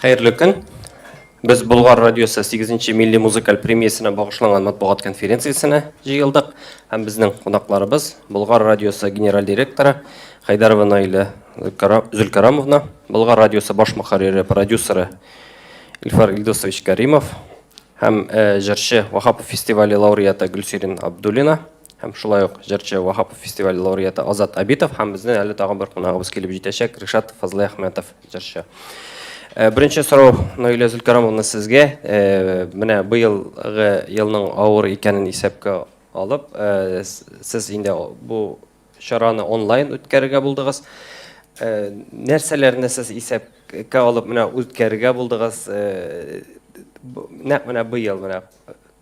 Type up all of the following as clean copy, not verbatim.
Xayrlı gün. Biz Bulgar Radiosu 8-ci Milli Muzikal Premiyasına bağışlanan matbuat konferensiyasına jığıldık. Hem bizning qonaqlarimiz Bulgar Radiosu general direktori Haydarova Naila Zulkaramovna, Bulgar Radiosu bosh muharriri, prodyuseri Ilfar Ildosovich Karimov, hem Jırşı Vahapov festivali laureati Gülserin Abdulina, hem şulay uq Jırşı Vahapov festivali laureati Azat Abitov, hem bizning әлі tag'in bir qonağımız kelib җитәчәк Ришат Fazlay Ahmetov Jırşı. Birinchi so'rov Naila Zulkaramovna sizga. Mana bu yilning avur ekanini hisobga olib, siz endi bu sharani onlayn o'tkazishga bo'ldingiz. Narsalarni siz hisobga olib mana o'tkazishga bo'ldingiz. Mana bu yil mana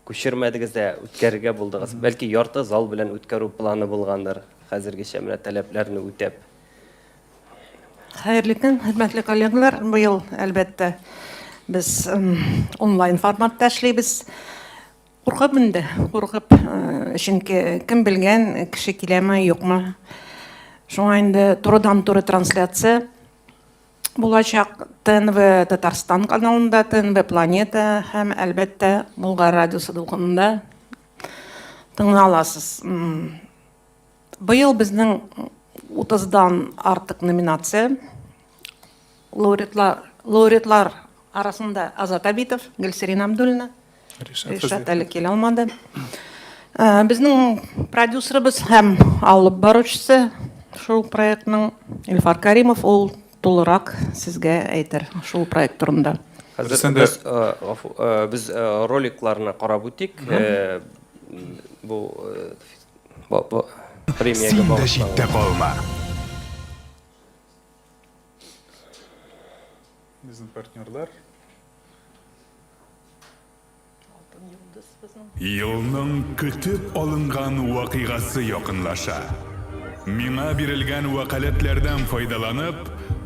ko'chirmadingizda o'tkazishga bo'ldingiz. Balki yorti zal bilan o'tkazish plani bo'lgandir. Hozirgacha mana talablarni o'tab. Xayrlı gün, hürmetli kollegalar. Bu yıl elbette biz onlayn formatda işleybiz. Qurqib indi, qurqib. Çünkü kim bilgen kişi kileme yok mu? Şu anda turdan tura translyatsiya bulacak TNV Tatarstan kanalında, TNV Planeta hem elbette Bulgar Radyosu dolğununda tыңлай аласыз. Bu yıl bizning 30'dan artık nominatsiya. Laureatlar arasında Azat Abitov, Gülserin Abdulina, Rişat әлі келе алмады. Bizning продюсерimiz hem alып баручысы шул проектның Ilfar Karimov, ol толырақ sizге әйтер шул проект турында. Biz roliklarini qarab o'tdik. Bu premiyaga bağışlangan. Bizim partnyorlar. Yılның kütüp alıngan vakigası yakınlaşa. Mina birilgen vakaletlerden faydalanıp,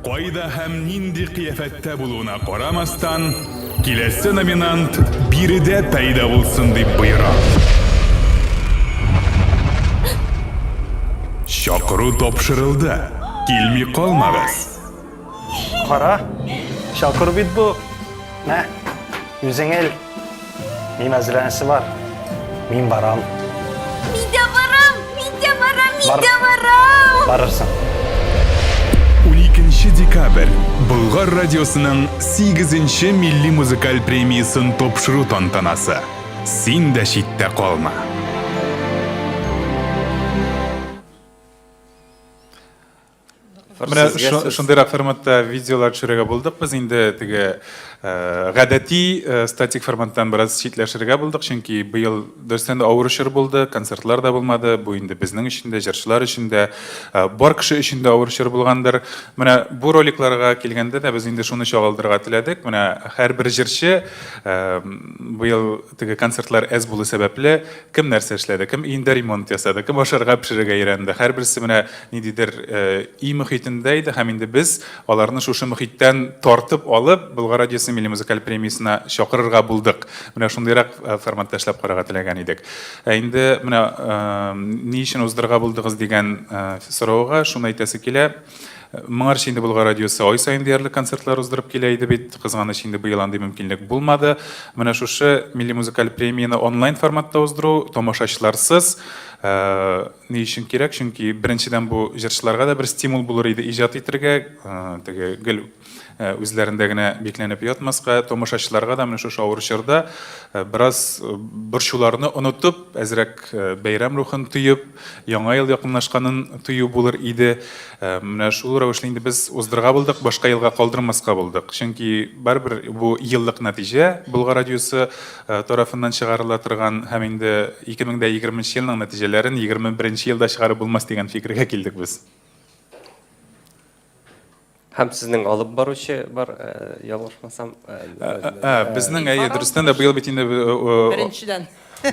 qayda hem nindi kıyafette buluna qaramastan, kilesi nominant biride payda bulsun deb buyuran. Şakırı topşırıldı. Kilmi qalmağız. Qara, Şakır bit bu. Ne? Yüzün el. Min azransı var. Min baram. Mide varam. Barırsın. 12 dekabr Bulgar Radyosu'nun 8. Milli Muzikal Premiyasının topşırı tantanası. Sen de şitte qalma. Менә шундыйрак форматта видеолар төшерергә булдык. Без инде теге гадәти статик форматтан бераз читләшергә булдык, чөнки быел дөрестән дә авыр эшләр булды, концертлар да булмады. Бу инде безнең өчен дә, җырчылар өчен дә, бар кеше өчен дә авыр эшләр булгандыр. Менә бу роликларга килгәндә дә без инде шуны чагылдырырга теләдек. Менә һәрбер җырчы быел теге концертлар әз булу сәбәпле кем нәрсә эшләде, кем өендә ремонт ясады, кем ашарга пешерергә өйрәнде. Һәрберсе менә ниндидер ий мөхитендә иде, һәм инде без аларны шушы мөхиттән тартып алып, Bulgar Radiosu Milli Muzikal Premiyasына чакырырга булдык. Менә шундыйрак форматта эшләп карарга теләгән идек. Инде менә ни өчен уздырырга булдыгыз дигән сорауга шуны әйтәсе килә. Моңарчы инде Bulgar Radiosu ай сайын диярлек концертлар уздырып килә иде бит. Кызганыч инде быел андый мөмкинлек булмады. Менә шушы Milli Muzikal Premiyаны онлайн форматта уздыру тамашачыларсыз ни өчен кирәк? Чөнки беренчедән бу җырчыларга да бер стимул булыр иде иҗат итәргә, теге гел үзләрендә генә бикләнеп ятмаска, тамашачыларга да менә шушы авыр чорда бераз борчуларны онытып, әзрәк бәйрәм рухын тоеп, яңа ел якынлашканын тою булыр иде. Менә шул рәвешле инде без уздырырга булдык, башка елга калдырмаска булдык. Чөнки барбер бу еллык нәтиҗә Bulgar Radiosu тарафыннан чыгарыла торган һәм инде 2020 елның нәтиҗәләрен 21 елда чыгарып булмас дигән фикергә килдек без. Hem sizning alып баручы бар, ялгышмасам. Безнең дөрестән дә быел бит инде Беренчедән.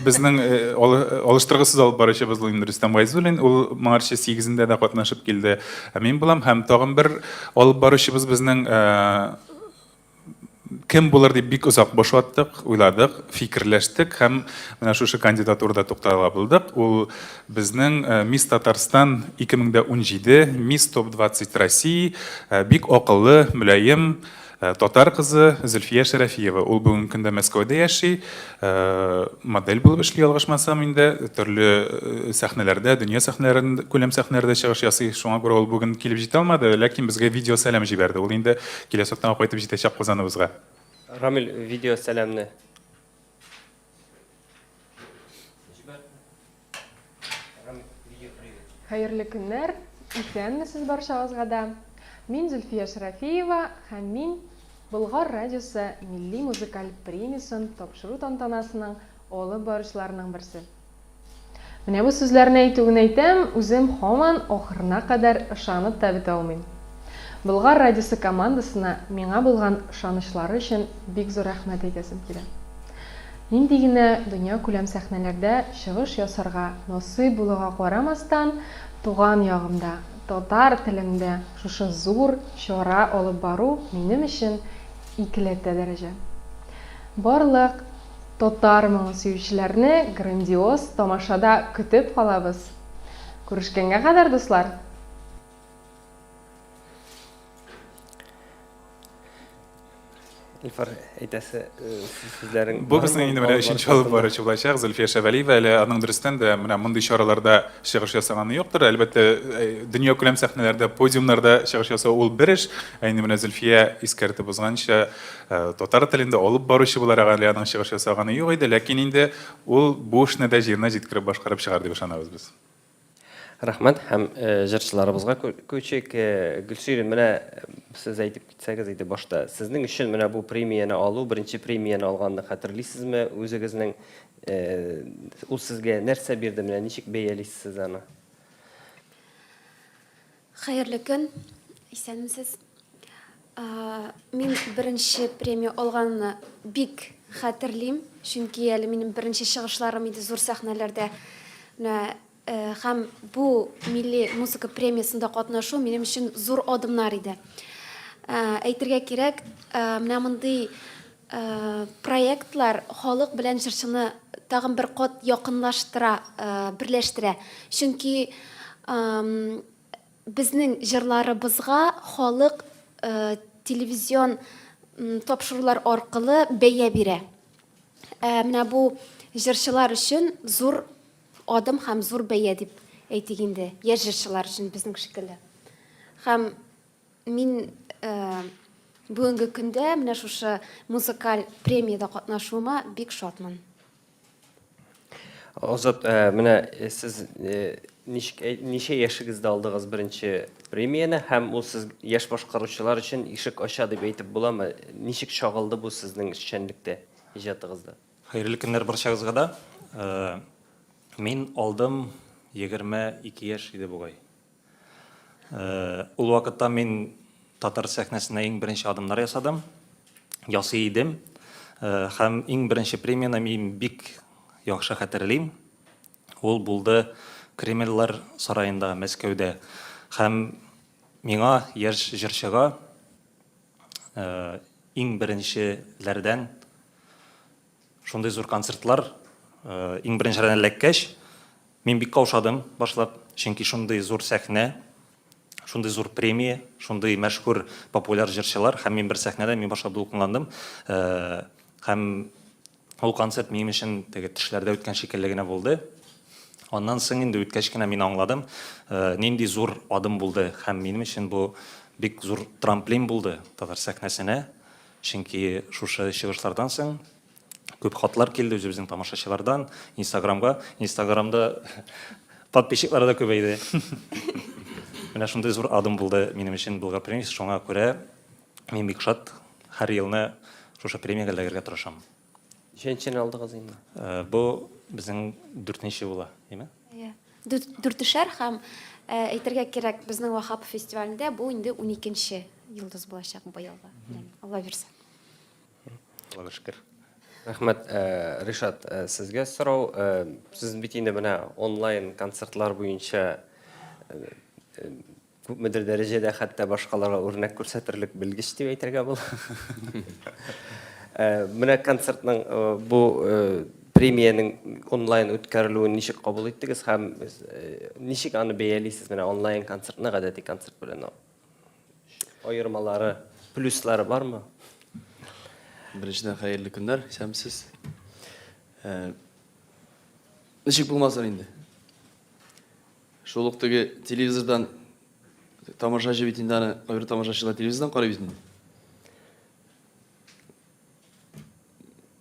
безнең алыштыргысыз алып баручы без Рөстәм Гайзуллин, ул моңарчы 8-дә дә катнашып килде. Мин булам һәм тагын бер алып баручыбыз безнең кем булыр дип бик узак башлаттык, уйладык, фикерләштек һәм менә шушы кандидатурада туктала булдык. Ул безнең Мисс Татарстан 2017, Мисс Топ 20 России, бик акыллы, мөлаем, Татар кызы Зөлфия Шәрәфиева. Ул бүгенге көндә Мәскәүдә яши. Модель булып эшли алгышмасам инде, төрле сәхнәләрдә, дөнья сәхнәләрендә, күләм сәхнәләрдә чыгыш ясый. Шуңа күрә ул бүген килеп җитә алмады, ләкин безгә видео сәлам җибәрде. Ул инде киләсе атнага кайтып җитәчәк Казаныбызга. Рамил, видео сәламны. Хәерле көннәр, исәнмесез барчагызга да. Мин Зөлфия Шәрәфиева һәм мин Болгар радиосы милли музыкаль премиясын тапшыру тантанасының алып баручыларының берсе. Менә бу сүзләрне әйтүен әйтәм, үзем һаман ахырына кадәр ышанып та бетә алмыйм. Болгар радиосы командасына миңа булган ышанычлары өчен бик зур рәхмәт әйтәсем килә. Нинди генә дөнья күләм сәхнәләрдә чыгыш ясарга насыйп булуга карамастан, туган ягымда, татар телендә шушы зур чара алып бару минем өчен икеләтә дәрәҗә. Барлык татар моңы сөючеләрне грандиоз тамашада көтеп калабыз. Күрешкәнгә кадәр, дуслар. Илфар, әйтәсе сүзләрең. Бу безнең инде менә өченче алып баручы булачак Зөлфия Шәвәлиева. Әле аның дөрестән дә менә мондый чараларда чыгыш ясаганы юктыр. Әлбәттә, дөнья күләм сәхнәләрдә, подиумнарда чыгыш ясау ул бер эш. Инде менә Зөлфия искәртеп узганча, татар телендә алып баручы буларак әле аның чыгыш ясаганы юк иде, ләкин инде ул бу эшне дә җиренә җиткереп башкарып чыгар дип ышанабыз без. Рәхмәт һәм җырчыларыбызга көчек. Гөлсирин, менә сез әйтеп китсәгез иде башта, сезнең өчен менә бу премияны алу, беренче премияны алганны хәтерлисезме? Үзегезнең ул сезгә нәрсә бирде, менә ничек бәялисез аны? Хәерле көн, исәнмесез. Мин беренче премия алганны бик хәтерлим, чөнки әле минем беренче чыгышларым иде зур сәхнәләрдә. Һәм бу милли музыка премиясында катнашу минем өчен зур адымнар иде. Әйтергә кирәк, менә мондый проектлар халык белән җырчыны тагын бер кат якынлаштыра, берләштерә. Чөнки безнең җырларыбызга халык телевизион тапшырулар аркылы бәя бирә. Менә бу җырчылар өчен зур адым һәм зур бәя дип әйтик инде, яшь җырчылар өчен безнең шикелле. Һәм мин бүгенге көндә менә шушы музыкаль премияда катнашуыма бик шатмын. Азат, менә сез ничә яшегездә алдыгыз беренче премияны һәм ул сез яшь башкаручылар өчен ишек ача дип әйтеп буламы? Ничек чагылды бу сезнең эшчәнлектә, иҗатыгызда? Хәерле көннәр барчагызга да. Мин алдым 22 яшь иде бугай. Ул вакытта мин татар сәхнәсенә иң беренче адымнар ясадым. Ясый идем. Һәм иң беренче премияны мин бик яхшы хәтерлим. Ул булды Кремльләр сараенда Мәскәүдә. Һәм миңа яшь җырчыга иң беренчеләрдән шундый зур концертлар иң беренчеләрдән эләккәч, мин бик каушадым башлап, чөнки шундый зур сәхнә, шундый зур премия, шундый мәшһүр популяр җырчылар, һәм мин бер сәхнәдә мин башлап дулкынландым. Һәм ул концерт минем өчен теге төшләрдә үткән шикелле генә булды. Аннан соң инде үткәч кенә мин аңладым, нинди зур адым булды, һәм минем өчен бу бик зур трамплин булды татар сәхнәсенә, чөнки шушы чыгышлардан соң күп хатлар килде үзебезнең тамашачылардан, Инстаграмда подписчиклары да күбәйде. Менә шундый зур адым булды минем өчен Болгар премиясе, шуңа күрә мин бик шат, һәр елны шушы премиягә эләгергә тырышам. Ничәнче алдыгыз инде? Бу безнең 4нче була, әйме? Дүртешәр һәм әйтергә кирәк, безнең Вахап фестивалендә бу инде 12нче йолдыз булачак быелга. Алла бирсә. Аллага шөкер. Рәхмәт, Ришат, сезгә сорау. Сез бит инде менә онлайн концертлар буенча күпмедер дәрәҗәдә хәтта башкаларга үрнәк күрсәтерлек белгеч дип әйтергә була. Менә концертның бу премияның онлайн үткәрелүен ничек кабул иттегез һәм ничек аны бәялисез? Менә онлайн концертны гадәти концерт белән айырмалары Плюслары бармы? Біріншіден қайырлы күндер, сәмсіз. Нешік болмасыр енді. Шолықтығы телевизордан тамаша жебетіндені, бір тамашашылар телевизордан қарай бетінде.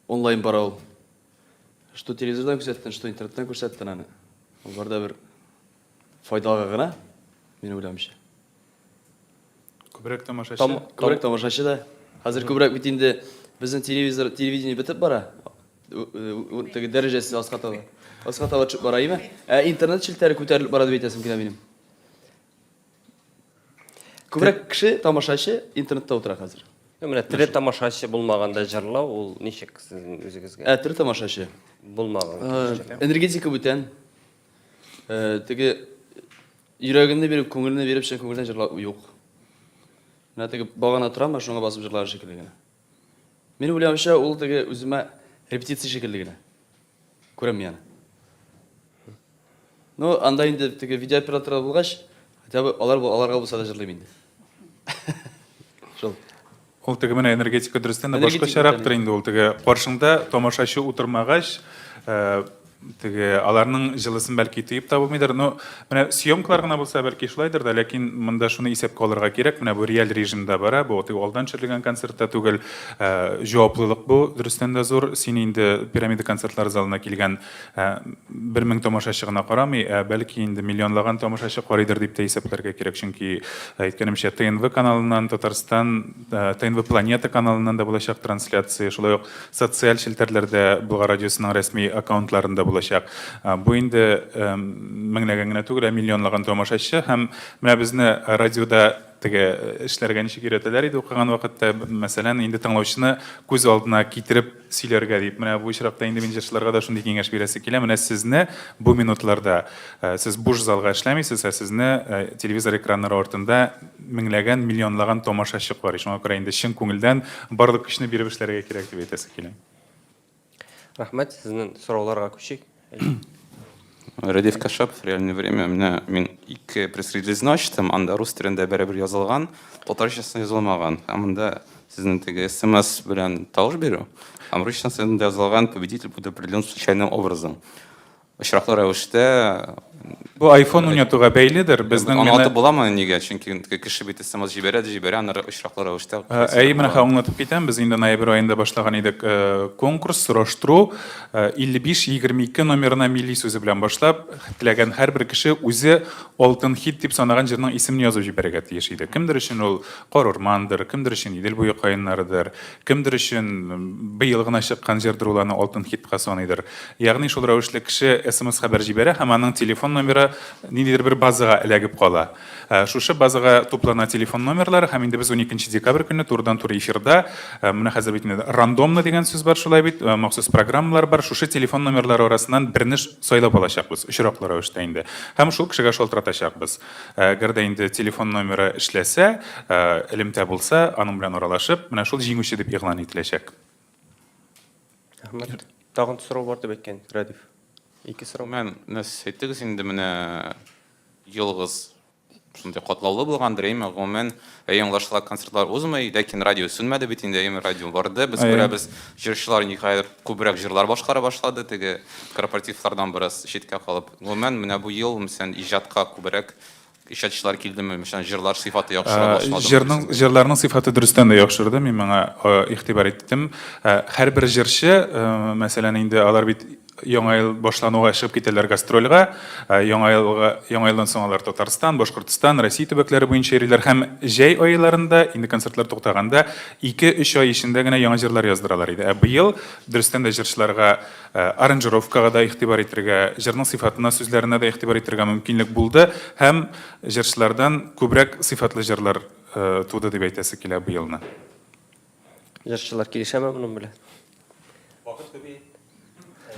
Онлайн барау. Что телевизордан көрсеттін, что интернеттен көрсеттін аны. Оларда бір файдалға ғана, мен ойлаймынша. Көбірек тамашашы. Көбірек тамашашы да. Қазір көбірек бетінде біздің телевидение бітіп бара. Тегі дәрежесі асқаталы. Асқаталы чүп бара, ема? Интернет шілтері көтеріліп барады бейтесім кена менім. Көбірек кіші тамашашы интернетте отыра қазір. Менә тірі тамашашы болмағанда жырлау, ол нешек сіздің өзіңізге? Тірі тамашашы. Болмаған. Энергетика бүтән. Теге йөрәгенне беріп, көңіліне беріп, шен көңілден жырлау жоқ. Менә теге бағана тұрам, шуңа басып жырлары шекілі генә. Мен ойлаймынша, ол теге өзіме репетиция шекілі генә. Көрем яны. Но анда инде теге видеооператорлар булгач, хотя бы аларга булса да жырлыйм инде. Шул. Ол теге менә энергетика дөрестән дә башка шарактыр инде ул теге каршыңда тамашачы утырмагач, теге аларның җылысын бәлки тыйып табылмыйдыр. Но менә съемкалар гына булса бәлки шулайдыр да, ләкин монда шуны исәпкә алырга кирәк. Менә бу реаль режимда бара, бу теге алдан төшерелгән концертта түгел, җаваплылык бу дөрестән дә зур. Син инде пирамида концертлар залына килгән 1000 тамашачы гына карамый, бәлки инде миллионлаган тамашачы карыйдыр дип тә исәпләргә кирәк. Чөнки әйткәнемчә ТНВ каналыннан, Татарстан ТНВ Планета каналыннан да булачак трансляция, шулай ук социаль челтәрләрдә Болгар радиосының рәсми аккаунтларында булачак. Бу инде меңләгән генә түгел, миллионлаган тамашачы һәм менә безне радиода теге эшләргә ничек өйрәтәләр иде укыган вакытта, мәсәлән, инде тыңлаучыны күз алдына китереп сөйләргә дип. Менә бу очракта инде мин җырчыларга да шундый киңәш бирәсе килә. Менә сезне бу минутларда сез буш залга эшләмисез, сезне телевизор экраннары артында меңләгән, миллионлаган тамашачы карый. Шуңа күрә инде чын күңелдән барлык көчне биреп эшләргә кирәк дип әйтәсе килә. Рахмәт, сезнең сорауларга күчик. Радиев Кашап, в реальное время, мен ике пресс-релизны ачтым, анда рус телендә бәрабер язылган, татарчасы язылмаган. Анда сезнең теге СМС белән тавыш бирү, русчасында язылган победитель будет определен случайным образом. Очраклы рәвештә Бу iPhone уйнатуга бәйледер. Безнең аңлатып буламы нигә? Чөнки кеше бит СМС җибәрә, аны очраклы рәвештә. Менә аңлатып китәм. Без инде ноябрь аенда башлаган идек конкурс, сораштыру 55-22 номерына милли сүзе белән башлап, теләгән һәрбер кеше үзе алтын хит дип санаган җырның исемен язып җибәрергә тиеш иде. Кемдер өчен ул Карурмандыр, кемдер өчен Идел буе каеннардыр, кемдер өчен быел гына чыккан җырдыр ул аны алтын хитка саныйдыр. Ягъни шул рәвешле кеше СМС хәбәр җибәрә һәм аның телефон номеры ниндидер бер базага эләгеп кала. Шушы базага туплана телефон номерлары һәм инде без 12 декабрь көне турыдан-туры эфирда менә хәзер бит рандомны дигән сүз бар, шулай бит, махсус программалар бар. Шушы телефон номерлары арасыннан берне сайлап алачакбыз, очраклы рәвештә инде. Һәм шул кешегә шалтыратачакбыз. Әгәр дә инде телефон номеры эшләсә, элемтә булса, аның белән аралашып, менә шул җиңүче дип игълан ителәчәк. Рахмәт. Тагын сорау бар дип әйткән Радиев. Ике сорау. Мен әйттегез инде менә елгыз шундай катлаулы булгандыр, гомумән яңлашыла концертлар узмый, ләкин радио сүнмәде бит инде, радио барды. Без күрәбез, җырчылар никадәр күбрәк җырлар башкара башлады, теге корпоративлардан бераз читкә калып. Гомумән менә бу ел мәсәлән иҗатка күбрәк иҗатчылар килдеме, мәсәлән җырлар сыйфаты яхшыра башлады. Җырларның сыйфаты дөрестән дә яхшырды, мин моңа игътибар иттем. Һәрбер җырчы, мәсәлән, инде алар бит яңа ел башлануга чыгып китәләр гастрольгә. Яңа елдан соң алар Татарстан, Башкортстан, Россия төбәкләре буенча йөриләр һәм җәй айларында инде концертлар туктаганда 2-3 ай эчендә генә яңа җырлар яздыралар иде. Быел дөрестән дә җырчыларга аранжировкага да игътибар итәргә, җырның сыйфатына, сүзләренә дә игътибар итәргә мөмкинлек булды һәм җырчылардан күбрәк сыйфатлы җырлар туды дип әйтәсе килә быелны. Җырчылар килешәме моның белән?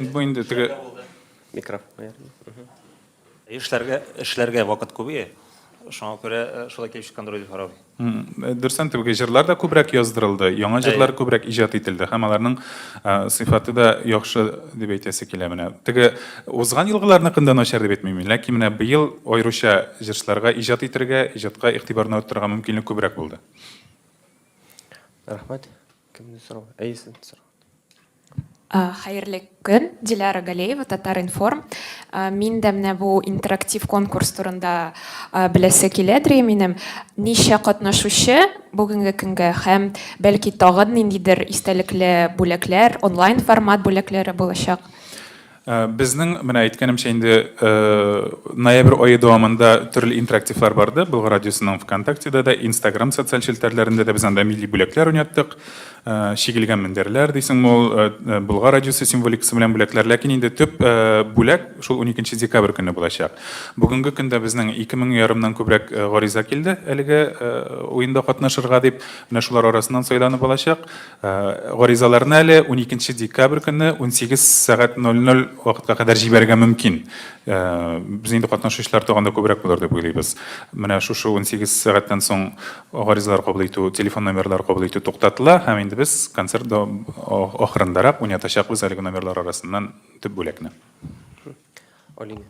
Бу инде теге Микрофон. Эшләргә вакыт күбәя. Шуңа күрә шулай килеп чыккан дип карап. Дөрестән теге җырлар да күбрәк яздырылды, яңа җырлар күбрәк иҗат ителде һәм аларның сыйфаты да яхшы дип әйтәсе килә менә. Теге узган елгыларны кында начар дип әйтмим, ләкин менә быел аеруча җырчыларга иҗат итәргә, иҗатка игътибарны арттырырга мөмкинлек күбрәк булды. Рахмат. Кемне сорау? Әйсен сорау. Хәерле көн, Диляра Галеева, Татар-Информ. Мин дә менә бу интерактив конкурс турында беләсе киләдер минем. Ничә катнашучы бүгенге көнгә һәм бәлки тагын ниндидер истәлекле бүләкләр, онлайн формат бүләкләре булачак. Безнең менә әйткәнемчә инде ноябрь айы дәвамында төрле интерактивлар барды. Болгар радиосының ВКонтактеда да, Instagram социаль челтәрләрендә дә без анда милли бүләкләр уйнаттык. Шигелгән мендәрләр дисең ул Болгар радиосы символикасы белән бүләкләр, ләкин инде төп бүләк шул 12 декабрь көнне булачак. Бүгенге көндә безнең 2000 ярымнан күбрәк гариза килде әлеге уенда катнашырга дип, менә шулар арасыннан сайланып алачак. Гаризаларны әле 12 декабрь көнне 18:00 вакытка кадәр җибәрергә мөмкин. Без инде катнашучылар тагында күбрәк булыр дип уйлыйбыз. Менә шушы 18 сәгатьтән соң гаризалар кабул итү, телефон номерлары кабул итү туктатыла һәм инде без концерт ахырындарак уйнатачакбыз әлеге номерлар арасыннан төп бүләкне. Алина.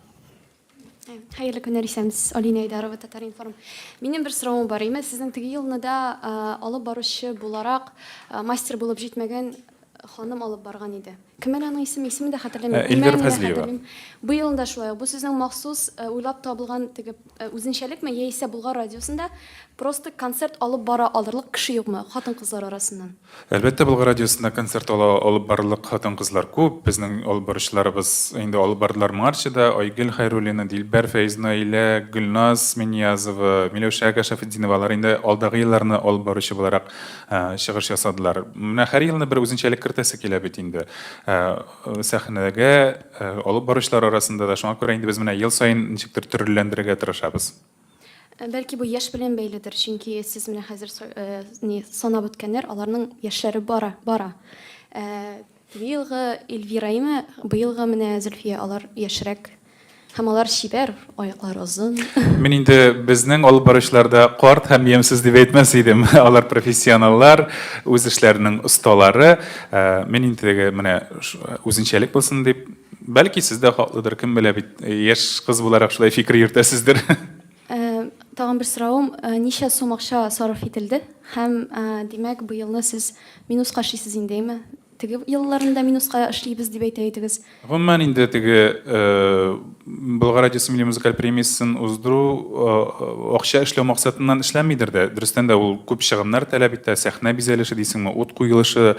Хәерле көннәр исәмсез, Алина Айдарова, Татар-Информ. Минем бер соравым бар. Сезнең теге елны да алып баручы буларак мастер булып җитмәгән ханым алып барган иде. Кемнең аның исемен дә хәтерләмим. Эльвира Фәзлиева. Бу елында шулай. Бу сезнең махсус уйлап табылган теге үзенчәлекме яисә Болгар радиосында просто концерт алып бара алырлык кеше юкмы хатын-кызлар арасыннан? Әлбәттә, Болгар радиосында концерт алып барлык хатын-кызлар күп. Безнең алып баручыларыбыз инде алып бардылар Марчада, Айгөл Хайруллина, Дилбәр Фәйзнаилә, Гөлназ Миньязова, Миләүшә Шафетдиновалар инде алдагы елларны алып баручы буларак чыгыш ясадылар. Менә һәр елны бер үзенчәлек кертәсе килә бит инде. Сәхнәгә алып баручылар арасында да шуңа күрә инде без менә ел саен ничектер төрләндерергә тырышабыз. Бәлки бу яшь белән бәйледер, чөнки сез менә хәзер санап үткәннәр, аларның яшьләре бара. Елгы Эльвираймы, бу елгы менә Зөлфия, алар яшьрәк. Һәм алар шибәр, аяклары озын. Мин инде безнең алып баручыларда карт һәм ямьсез дип әйтмәс идем. Алар профессионаллар, үз эшләренең осталары. Мин инде менә үзенчәлек булсын дип, бәлки сездә хаклыдыр, кем белә бит, яшь кыз буларак шулай фикер йөртәсездер. Тагын бер соравым, ничә сум акча сарыф ителде? Һәм димәк, бу елны сез минуска эшлисез индеме? Теге елларында минуска эшлибез дип әйтә идегез. Гомумән инде теге Болгар радиосы милли музыкаль премиясын уздыру акча эшләү максатыннан эшләнмидер дә. Дөрестән дә ул күп чыгымнар таләп итә, сәхнә бизәлеше дисеңме, ут куелышы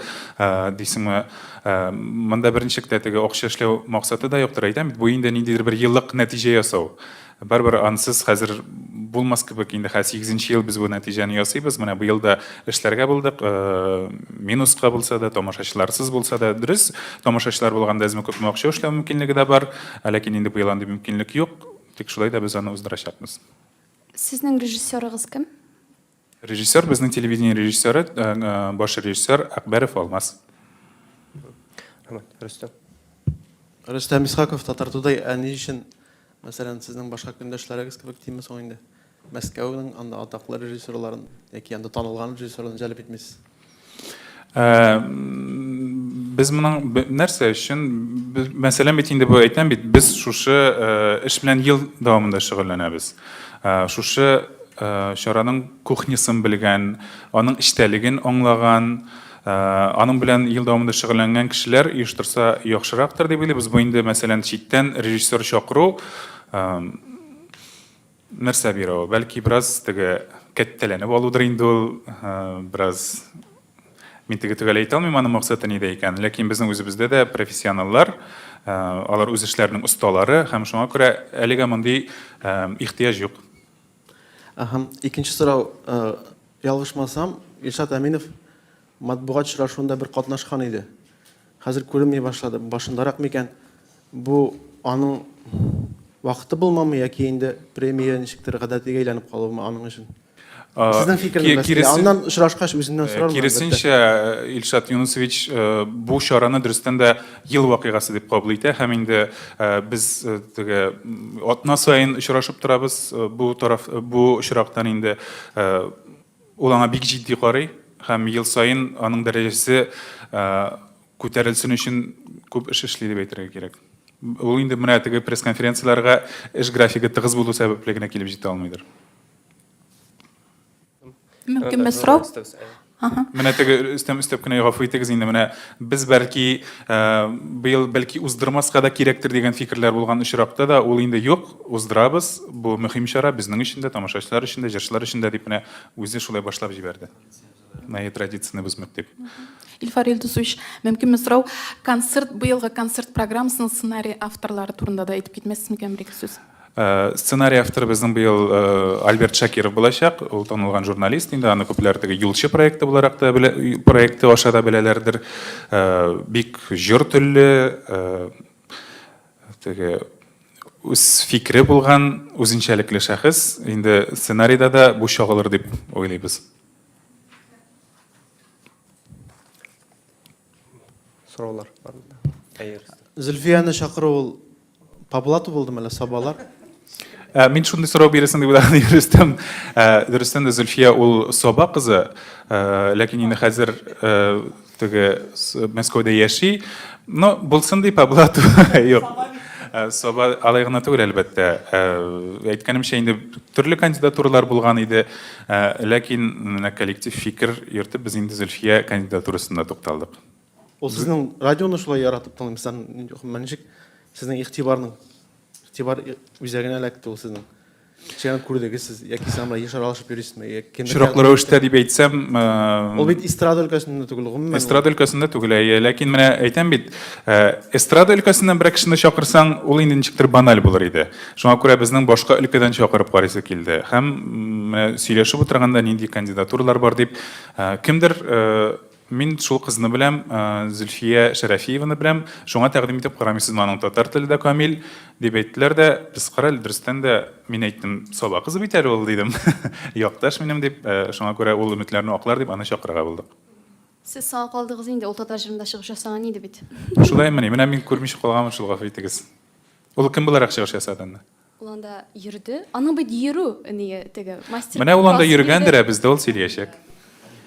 дисеңме, монда берничек тә теге акча эшләү максаты да юктыр әйтәм бит. Бу инде ниндидер бер еллык нәтиҗә ясау. Барбар ансыз хәзер булмас кебек инде 8нче ел без бу нәтиҗәне ясыйбыз. Менә бу елда эшләргә булдык, минуска булса да, тамашачыларсыз булса да, дөрес, тамашачылар булганда әзме күп акча эшләү мөмкинлеге дә бар, ләкин инде бу ел андый мөмкинлек юк. Тик шулай да без аны уздырачакбыз. Сезнең режиссерыгыз кем? Режиссер безнең телевидение режиссеры, баш режиссер Акбаров Алмаз. Рахмат. Рөстәм. Рөстәм Исхаков, Татар-Тудай, әни өчен мәсәлән сезнең башка көндәшләрегез кебек тиме соң инде Мәскәүнең анда атаклы режиссерларын яки анда танылган режиссерларны җәлеп итмисез. Без моның нәрсә өчен мәсәлән бит инде бу әйтәм бит, без шушы эш белән ел дәвамында шөгыльләнәбез. Шушы чараның кухнясын белгән, аның эчтәлеген аңлаган, аның белән ел дәвамында шөгыльләнгән кешеләр оештырса яхшырактыр дип уйлыйбыз. Бу инде мәсәлән читтән режиссер чакыру нәрсә бирә ул? Бәлки бераз теге кәттәләнеп алудыр инде ул, бераз мин теге әйтә алмыйм аның максаты нидә икән, ләкин безнең үзебездә дә профессионаллар, алар үз эшләренең осталары һәм шуңа күрә әлегә мондый ихтыяҗ юк. Икенче сорау, ялгышмасам, Илшат Әминов матбугат очрашуында бер катнашкан иде. Хәзер күренми башлады. Башындарак микән? Бу аның вакыты булмамы яки инде премия ничектер гадәтигә әйләнеп калуымы аның өчен? Сезнең фикерегез, аннан очрашкач үзеннән сорармын. Киресенчә, Илшат Юнусович бу чараны дөрестән дә ел вакыйгасы дип кабул итә һәм инде без теге атна саен очрашып торабыз. Бу очрактан инде ул аңа бик җитди карый һәм ел саен аның дәрәҗәсе күтәрелсен өчен күп эш эшли дип әйтергә кирәк. Ул инде менә теге пресс-конференцияларга эш графигы тыгыз булу сәбәпле генә килеп җитә алмыйдыр. Мөмкинме сорау? Менә теге өстәп кенә гафу итегез инде, менә без бәлки быел бәлки уздырмаска да кирәктер дигән фикерләр булган очракта да ул инде юк, уздырабыз. Бу мөһим чара безнең өчен дә, тамашачылар өчен дә, җырчылар өчен дә дип менә үзе шулай башлап җибәрде. Менә традицияны бозмыйк дип. Ильфар Илдусович, мөмкинме сорау, быелгы концерт программасының сценарий авторлары турында да әйтеп китмәссез микән бер-ике сүз? Сценарий авторы безнең быел Альберт Шакиров булачак, ул танылган журналист, инде аны күпләр теге юлчы проекты буларак та проекты аша да беләләрдер. Бик җыр телле, теге үз фикере булган үзенчәлекле шәхес, инде сценарийда да бу чагылыр дип уйлыйбыз. Сораулар бармы? Зөлфияны чакыру ул Паблату булдымы әле Сабалар? Мин шундый сорау бирәсең дип уйладым. Дөрестән дә Зөлфия ул Саба кызы, ләкин инде хәзер теге Мәскәүдә яши. Но булсын дип Паблату юк. Саба алай гына түгел әлбәттә. Әйткәнемчә инде төрле кандидатуралар булган иде, ләкин менә коллектив фикер йөртеп без инде Зөлфия кандидатурасына тукталдык. Ул сезнең радионы шулай яратып тыңлыймсыз, ничек сезнең игътибар үзәгенә эләкте ул сезнең. Чыгып күрдегез сез, яки сез еш аралашып йөрисезме? Шураклар рәвештә дип әйтсәм, ул бит эстрада өлкәсендә түгел, гомумән. Эстрада өлкәсендә түгел, ләкин менә әйтәм бит, эстрада өлкәсеннән бер кешене чакырсаң, ул инде ничектер баналь булыр иде. Шуңа күрә безнең башка өлкәдән чакырып карыйсы килде. Һәм сөйләшеп утырганда нинди кандидатуралар бар дип, кемдер мин шул кызны беләм, Зөлфия Шәрәфиеваны беләм, шуңа тәкъдим итеп карамыйсызмы аның татар телендә камил дип әйттеләр дә, без карал дөрестән дә мин әйттем, Саба кызы бит әле ул дидем. Якташ минем дип, шуңа күрә ул өметләрне аклар дип аны чакырырга булдык. Сез саң калдыгыз инде, ул татар җырында чыгыш ясаган иде бит. Шулаймыни, менә мин күрмичә калганмын, шул гафу итегез. Ул кем буларак чыгыш ясады? Ул анда йөрде. Аның бит йөрү, теге мастер. Менә ул анда йөргәндер, бездә ул сөйләячәк.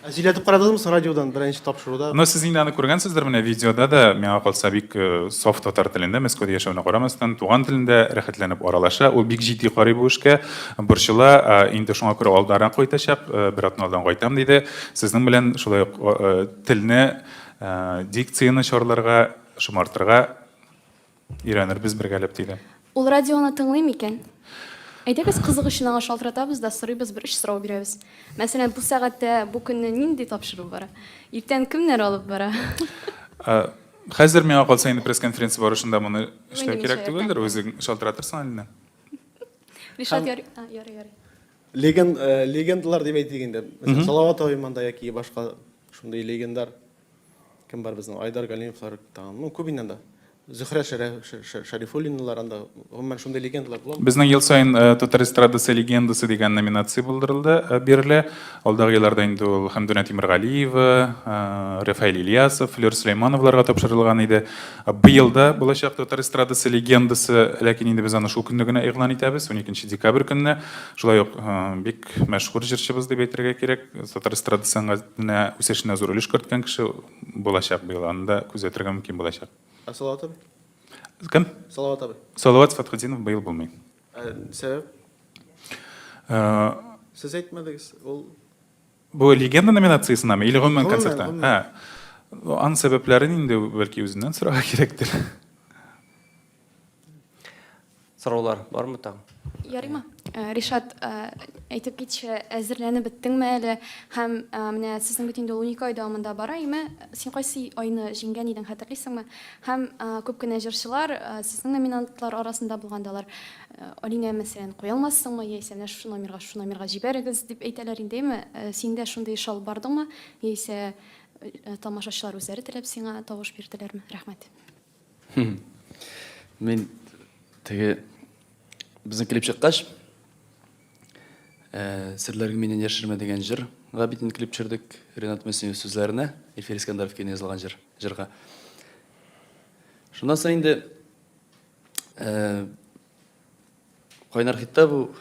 Сөйләтеп карадыңызмы радиодан беренче тапшыруда? Но сез инде аны күргәнсездер, менә видеода да миңа калса бик саф татар телендә, Мәскәүдә яшәвенә карамастан, туган телендә рәхәтләнеп аралаша. Ул бик җитди карый бу эшкә, борчыла, инде шуңа күрә алдарак кайтачак, бер атнадан кайтам диде. Сезнең белән шулай ук телне, дикцияны чарларга, шомартырга өйрәнербез бергәләп диде. Ул радионы тыңлый микән? Әйдәгез кызык өчен аңа шалтыратабыз да сорыйбыз, бер эш сорау бирәбез. Мәсәлән, бу сәгатьтә бу көнне нинди тапшыру бара? Иртән кемнәр алып бара? Хәзер миңа калса инде пресс-конференция барышында моны эшләр кирәк түгелдер, үзең шалтыратырсың әле. Ришат ярый. Легендалар дип әйтик инде. Мәсәлән, Салават Айманда яки башка шундый легендар кем бар безнең? Айдар Галимовлар, күп инде анда. Зөһрә Шәрифуллиналар анда, гомумән шундый легендалар була. Безнең ел саен Татар эстрадасы легендасы дигән номинация булдырылды, бирелә. Алдагы елларда инде ул Хәмдүнә Тимергалиева, Рафаэль Ильясов, Флёр Сөләймановларга тапшырылган иде. Быел да булачак Татар эстрадасы легендасы, ләкин инде без аны шул көнне генә игълан итәбез, 12 декабрь көнне. Шулай ук бик мәшһүр җырчыбыз дип әйтергә кирәк. Татар эстрада сәнгатенә үсешенә зур өлеш керткән кеше булачак быел, анда күзәтергә мөмкин булачак. Салават абый. Кем? Салават абый. Салават Фатхетдинов быел булмый. Сәбәп? Сез әйтмәдегез, ул бу легенда номинациясынамы или гомумән концертта? Аның сәбәпләрен инде бәлки үзеннән сорарга кирәктер. Сораулар бармы тагын? Ярыймы? Ришат, әйтеп китче, әзерләнеп беттеңме әле? Һәм менә сезнең бит инде 12 ай дәвамында бара, име? Син кайсы айны җиңгән идең, хәтерлисеңме? Һәм күп кенә җырчылар сезнең номинантлар арасында булгандалар. Алина мәсәлән, куялмассыңмы, яисә менә шу номерга җибәрегез дип әйтәләр инде, синдә шундый шал бардыңмы? Яисә тамашачылар үзләре теләп сиңа тавыш бирделәрме? Рәхмәт. Мин теге безнең клип чыккач, Серләргә миннән яшермә дигән җырга бит клип төшердек, Ренат Мәсимов сүзләренә, Эльфир Искәндәров кенә язылган җырга. Шуннан соң инде кайнар хитта бу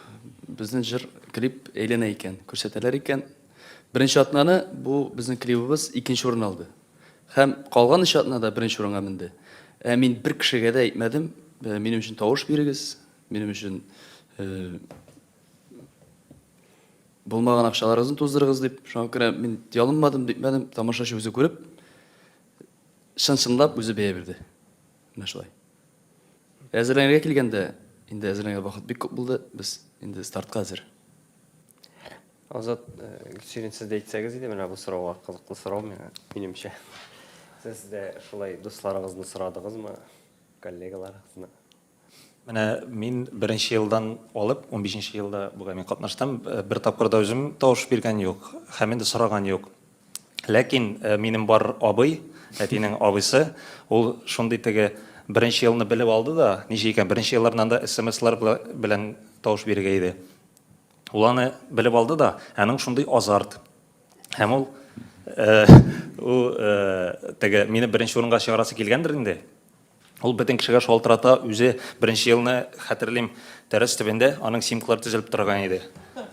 безнең җыр клип әйләнә икән, күрсәтәләр икән. Беренче атнаны бу безнең клибыбыз икенче урын алды. Һәм калган 3 атнада беренче урынга менде. Мин бер кешегә дә әйтмәдем, минем өчен тавыш бирегез, минем өчен болмаған ақшаларыңызды тоздырыңыз деп, шоңа күрә мен дей алмадым деп, мәдім тамашашы өзі көріп, шын-шынлап өзі бәе берді. Міне шулай. Әзірленерге келгенде, енді әзірленерге вақыт бек көп болды, біз енді стартқа әзір. Азат, Гүлсерин, сіз де айтсаңыз еді, мына бұл сұрауға қызықты сұрау меніңше. Сіз де шулай достарыңызды сұрадыңыз ма, коллегаларыңызды? Менә мин беренче елдан алып 15нче елда буга мен катнаштым. Бер тапкырда үзем тавыш биргән юк, һәм инде сораган юк. Ләкин минем бар абый, әтинең абыйсы, ул шундый теге беренче елны белеп алды да, ничә икән беренче еллардан да СМСлар белән тавыш биргән иде. Ул аны белеп алды да, аның шундый азарт. Һәм ул теге мине беренче урынга чыгарасы килгәндер инде. Ул бөтен кешегә шалтырата, үзе беренче елны хәтерлим, тәрәс төбендә аның симкалары төзелеп торган иде.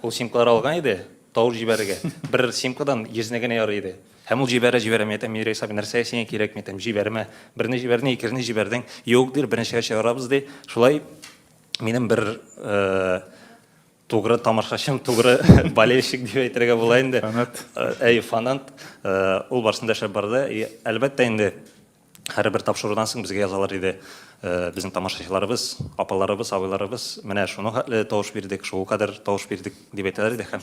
Ул симкалар алган иде, тавыш җибәрергә. Бер симкадан 100 генә ярый иде. Һәм ул җибәрә, әйтәм, мин хисап нәрсә сиңа кирәк, әйтәм, җибәрмә. Берне җибәрне, икенче җибәрдең. Юк дир, беренчегә чыгарабыз ди. Шулай минем бер тугры тамашачым, тугры болельщик дип әйтергә була инде. Фанат. Ул барсында эшләп барды. Әлбәттә инде һәрбер тапшырудан соң безгә язалар иде. Безнең тамашачыларыбыз, апаларыбыз, абыйларыбыз, менә шуны хәтле тавыш бирдек, шул кадәр тавыш бирдек дип әйтәләр иде һәм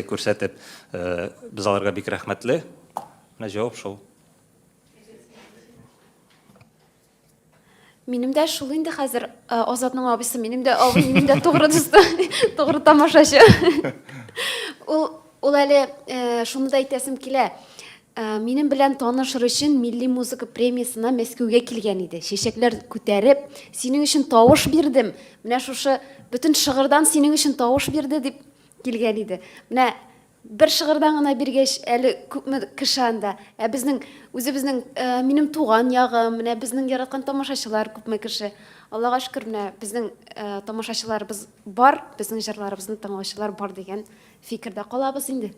күрсәтеп, без аларга бик рәхмәтле. Менә җавап шул. Минем дә шул инде хәзер Азатның абыйсы, минем дә абый, минем дә тугры дусты, тугры тамашачы. Ул әле шуны да әйтәсем килә. Минем белән танышыр өчен милли музыка премиясына Мәскәүгә килгән иде. Шешәкләр күтәреп, синең өчен тавыш бирдем. Менә шушы бөтен шыгырдан синең өчен тавыш бирде дип килгән иде. Менә бер шыгырдан гына биргәч, әле күпме кеше анда. Безнең үзебезнең минем туган ягым, менә безнең яраткан тамашачылар күпме кеше. Аллага шөкер, менә безнең тамашачыларыбыз бар, безнең җырларыбызны тыңлаучылар бар дигән фикердә калабыз инде.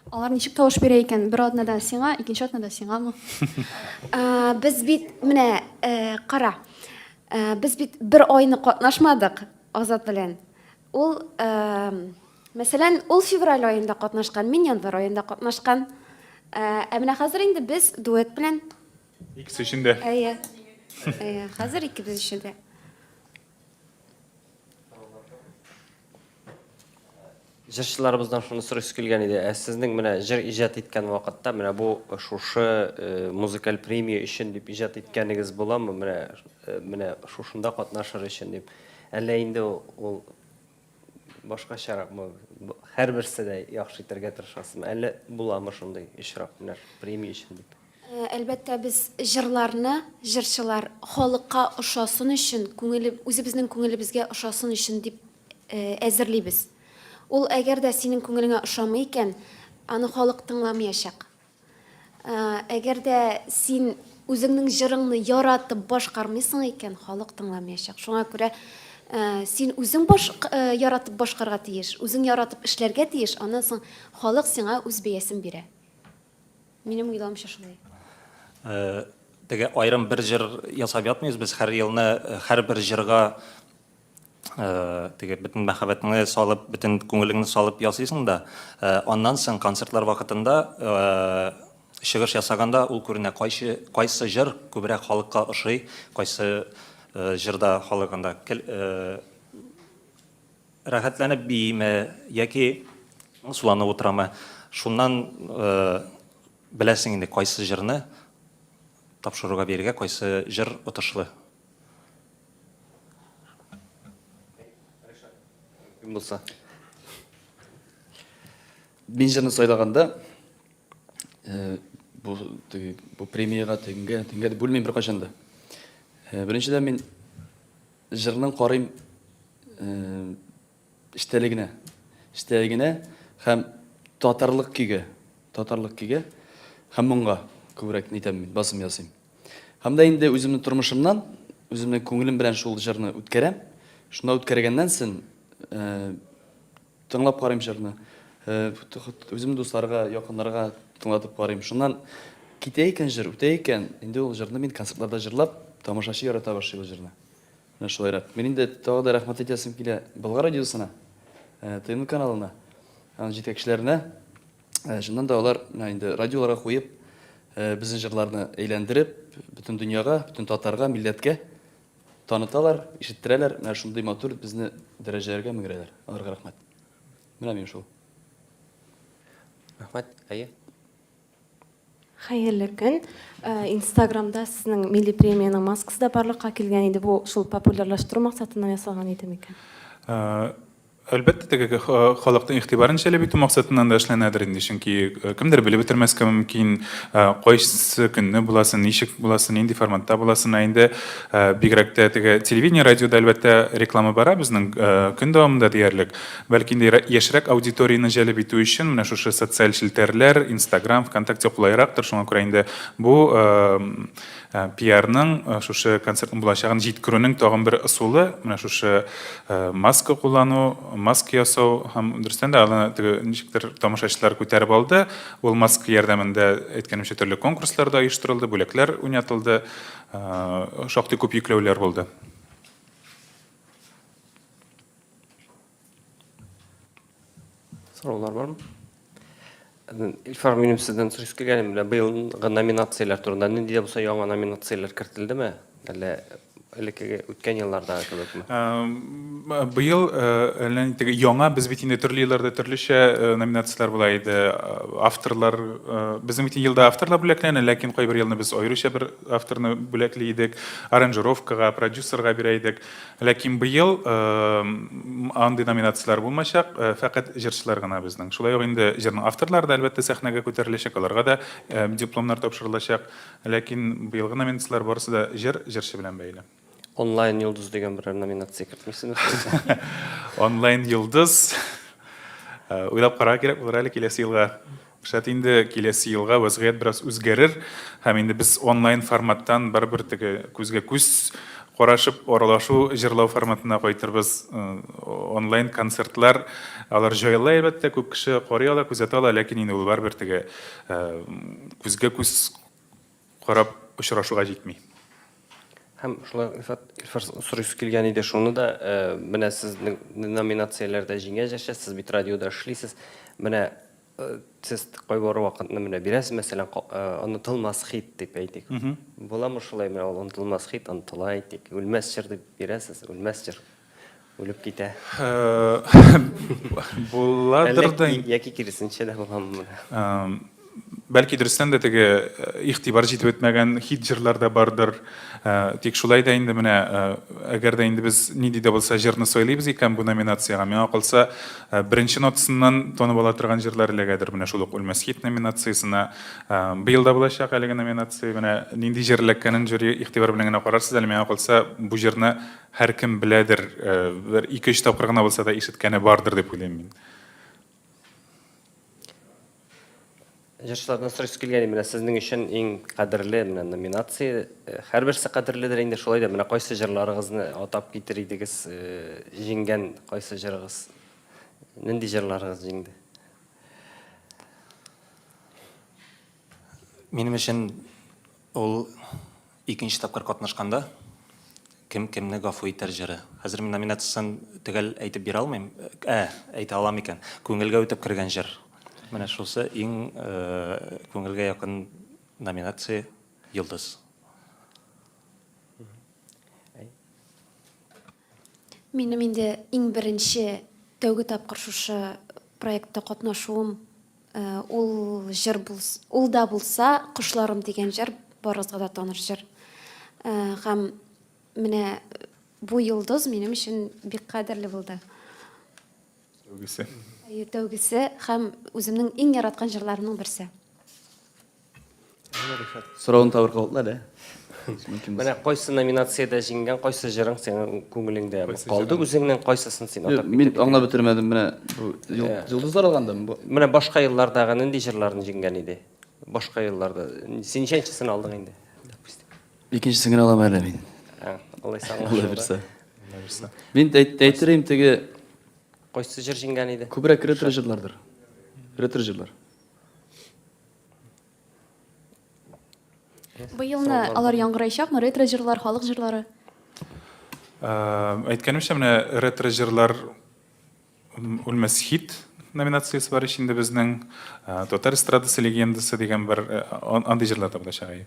Алар ничек тавыш бирә икән? Бер атнадан сиңа, икенче атнадан сиңамы? Без бит менә кара. Без бит бер айны катнашмадык Азат белән. Ул мәсәлән, ул февраль аенда катнашкан, мин январь аенда катнашкан. Менә хәзер инде без дуэт белән Икесе өчендә. Хәзер икебез өчендә. Җырчыларыбыздан шуны сорыйсы килгән иде. Сезнең менә җыр иҗат иткән вакытта, менә бу шушы музыкаль премия өчен дип иҗат иткәнегез буламы? Менә шушында катнашыр өчен дип. Әллә инде ул башкачаракмы? Һәрберсе дә яхшы итәргә тырышасызмы? Әллә буламы шундый очрак менә премия өчен дип? Әлбәттә, без җырларны, җырчылар халыкка ошасын өчен, үзебезнең күңелебезгә ошасын өчен дип әзерлибез. Ул әгәр дә синең күңелеңә ошамый икән, аны халык тыңламаячак. Әгәр дә син үзеңнең җырыңны яратып башкармыйсың икән, халык тыңламаячак. Шуңа күрә син үзең яратып башкарга тиеш, үзең яратып эшләргә тиеш, аннан соң халык сиңа үз бәясен бирә. Минем уйлавымча шулай. Теге айрым бер җыр ясап ятмыйбыз, без һәр елны һәрбер җырга теге бөтен мәхәббәтеңне салып, бөтен күңелеңне салып ясыйсың да, аннан соң концертлар вакытында чыгыш ясаганда ул күренә, кайсы җыр күбрәк халыкка ошый, кайсы җырда халык анда рәхәтләнеп биеме яки суланып утырамы. Шуннан беләсең инде кайсы җырны тапшыруга бирергә, кайсы җыр отышлы. Булса. Мин җырны сайлаганда, бу премияга теңгә дип бүлмим бер качанда. Беренчедән мин җырның карыйм эчтәлегенә һәм татарлык көйгә һәм моңга күбрәк нитәм мин, басым ясыйм. Һәм дә инде үземнең тормышымнан, үземнең күңелем белән шул җырны үткәрәм. Шунда үткәргәннән соң тыңлап карыйм җырны. Үземнең дусларга, якыннарга тыңлатып карыйм. Шуннан китә икән җыр, үтә икән, инде ул җырны мин концертларда җырлап, тамашачы ярата башлый ул җырны. Менә шулайрак. Мин инде тагы да рәхмәт әйтәсем килә Болгар радиосына. ТН каналына, аны жетекчилерине. Шундан да алар инде радиоларга куеп, безнең җырларны әйләндереп, бөтен дөньяга, бөтен татарга, милләткә таныталар, ишеттерәләр. Менә шундый матур безне дәрәҗәләргә меңгерәләр. Аларга рәхмәт. Менә мин шул. Рәхмәт. Әйе. Хәерле көн. Инстаграмда сезнең милли премияның маскасы да барлыкка килгән иде. Бу шул популярлаштыру максатыннан ясалган иде микән? Әлбәттә, теге халыктың игътибарын җәлеп итү максатыннан да эшләнәдер инде, чөнки кемдер белеп бетермәскә мөмкин, кайсы көнне буласын, ничек буласын, нинди форматта буласын, инде бигрәк тә теге телевидение, радиода әлбәттә реклама бара безнең көн дәвамында диярлек. Бәлки инде яшьрәк аудиторияны җәлеп итү өчен менә шушы социаль челтәрләр, Instagram, ВКонтакте кулайрактыр, шуңа күрә инде бу пиарның шушы концертның булачагын җиткерүнең тагын бер ысулы, менә шушы маска куллану, маска ясау һәм дөрестән дә аны теге ничектер тамашачылар күтәреп алды. Ул маска ярдәмендә әйткәнемчә төрле конкурслар да оештырылды, бүләкләр уйнатылды, шактый күп йөкләүләр булды. Сораулар бармы? Илфар, минем сездән сорыйс килгән, менә быелгы номинацияләр турында нинди булса яңа номинацияләр кертелдеме? Әллә элеккеге үткән еллардагы кебекме? Быел теге яңа без бит инде төрле елларда төрлечә номинациялар була иде. Авторлар, безнең бит елда авторлар бүләкләнә, ләкин кайбер елны без аеруча бер авторны бүләкли идек, аранжировкага, продюсерга бирә идек. Ләкин быел андый номинациялар булмачак, фақат җырчылар гына безнең. Шулай ук инде җырның авторлары да әлбәттә сәхнәгә күтәреләчәк, аларга да дипломнар тапшырылачак. Ләкин быелгы номинациялар барысы да җырчы белән бәйле. Онлайн йолдыз дигән бер номинация кертмисезме? Онлайн йолдыз. Уйлап карарга кирәк булыр әле киләсе елга. Шат инде киләсе елга вазгыять бераз үзгәрер. Һәм инде без онлайн форматтан барыбер теге күзгә күз карашып аралашу җырлау форматына кайтырбыз. Онлайн концертлар алар җайлы әлбәттә, күп кеше карый ала, күзәтә ала, ләкин инде ул барыбер теге күзгә күз карап очрашуга җитми. Һәм шулай Илфар сорыйс килгән иде, шуны да менә сез номинацияләрдә җиңә җырчы, сез бит радиода эшлисез. Менә сез кайбер вакытны менә бирәсез, мәсәлән, онытылмас хит дип әйтик. Буламы шулай, менә ул онытылмас хит, онытыла әйтик. Үлмәс җыр дип бирәсез, үлмәс җыр. Үлеп китә. Буладыр да. Яки киресенчә дә буламы? Бәлки дөрестән дә теге игътибар җитеп бетмәгән хит җырлар да бардыр. Тик шулай да инде менә әгәр дә инде без нинди дә булса җырны сөйлибез икән бу номинациягә, миңа калса беренче нотасыннан танып ала торган җырлар эләгәдер менә шул ук үлмәс хит номинациясына. Быел да булачак әлеге номинация, менә нинди җыр эләккәнен жюри игътибар белән генә карарсыз әле, миңа калса бу җырны һәркем беләдер, бер 2-3 тапкыр гына булса да ишеткәне бардыр дип уйлыйм мин. Җырчылардан сорыйс килгән, менә сезнең өчен иң кадерле менә номинация, һәрберсе кадерледер инде, шулай да менә кайсы җырларыгызны атап китер идегез, җиңгән кайсы җырыгыз, нинди җырларыгыз җиңде? Минем өчен ул икенче тапкыр катнашканда кемне гафу итәр җыры. Хәзер мин номинациясын төгәл әйтеп бирә алмыйм. Әйтә алам икән. Күңелгә үтеп кергән җыр. Менә шусы иң күңелгә якын номинация Йолдыз. Минем инде иң беренче тәүге тапкыр шушы проектта катнашуым, ул җыр булса, ул да булса, Кошларым дигән җыр барыгызга да таныр җыр. Һәм менә бу Йолдыз минем өчен бик кадерле булды. Тәүгесе. Тәүгесе һәм үземнең иң яраткан җырларымның берсе. Сорауын табыр калдылар, әле. Менә кайсы номинациядә җиңгән, кайсы җырың синең күңелеңдә калды, үзеңнең кайсысын син атап Мин аңлап бетермәдем, менә бу Йолдызлар алгандымы? Менә башка еллардагы нинди җырларны җиңгән иде? Башка елларда син ничәнчесен алдың инде? Икенчесен генә алам әле мин. Алай Алла берсе. Мин әйтерим теге кайсы җыр җиңгән иде? Күбрәк ретро җырлардыр. Ретро җырлар. Быелны алар яңгырайчакмы, ретро җырлар, халык җырлары? Әйткәнемчә, менә ретро җырлар Үлмәс хит номинациясы бар içinde безнең Татар эстрадасы легендасы дигән бер андый җырларда була шагый.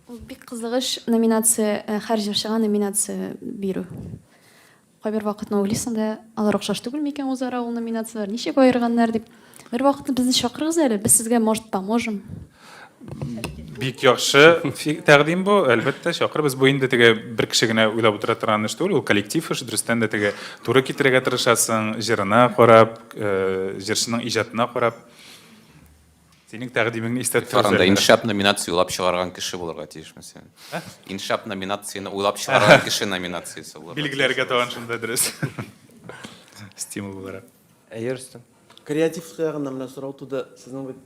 Бик кызыгыш номинация, һәр җырчыга номинация бирү. Кайбер вакытны уйлыйсың да, алар охшаш түгел микән үзара ул номинациялар, ничек аерганнар дип. Бер вакытны безне чакырыгыз әле, без сезгә может поможем. Бик яхшы тәкъдим бу, әлбәттә, чакыр. Без бу инде теге бер кеше генә уйлап утыра торган эш түгел, ул коллектив эш, дөрестән дә теге туры китерергә тырышасың, җырына карап, җырчының иҗатына карап. Синең тәкъдимеңне истәп Фаранда иншап номинация уйлап чыгарган кеше булырга тиешме сен? Иншап номинацияны уйлап чыгарган кеше номинациясе булыр. Билгеләргә тагын шунда дөрес. Стимул буларак. Әйерстен. Креатив ягында менә сорау туды. Сезнең бит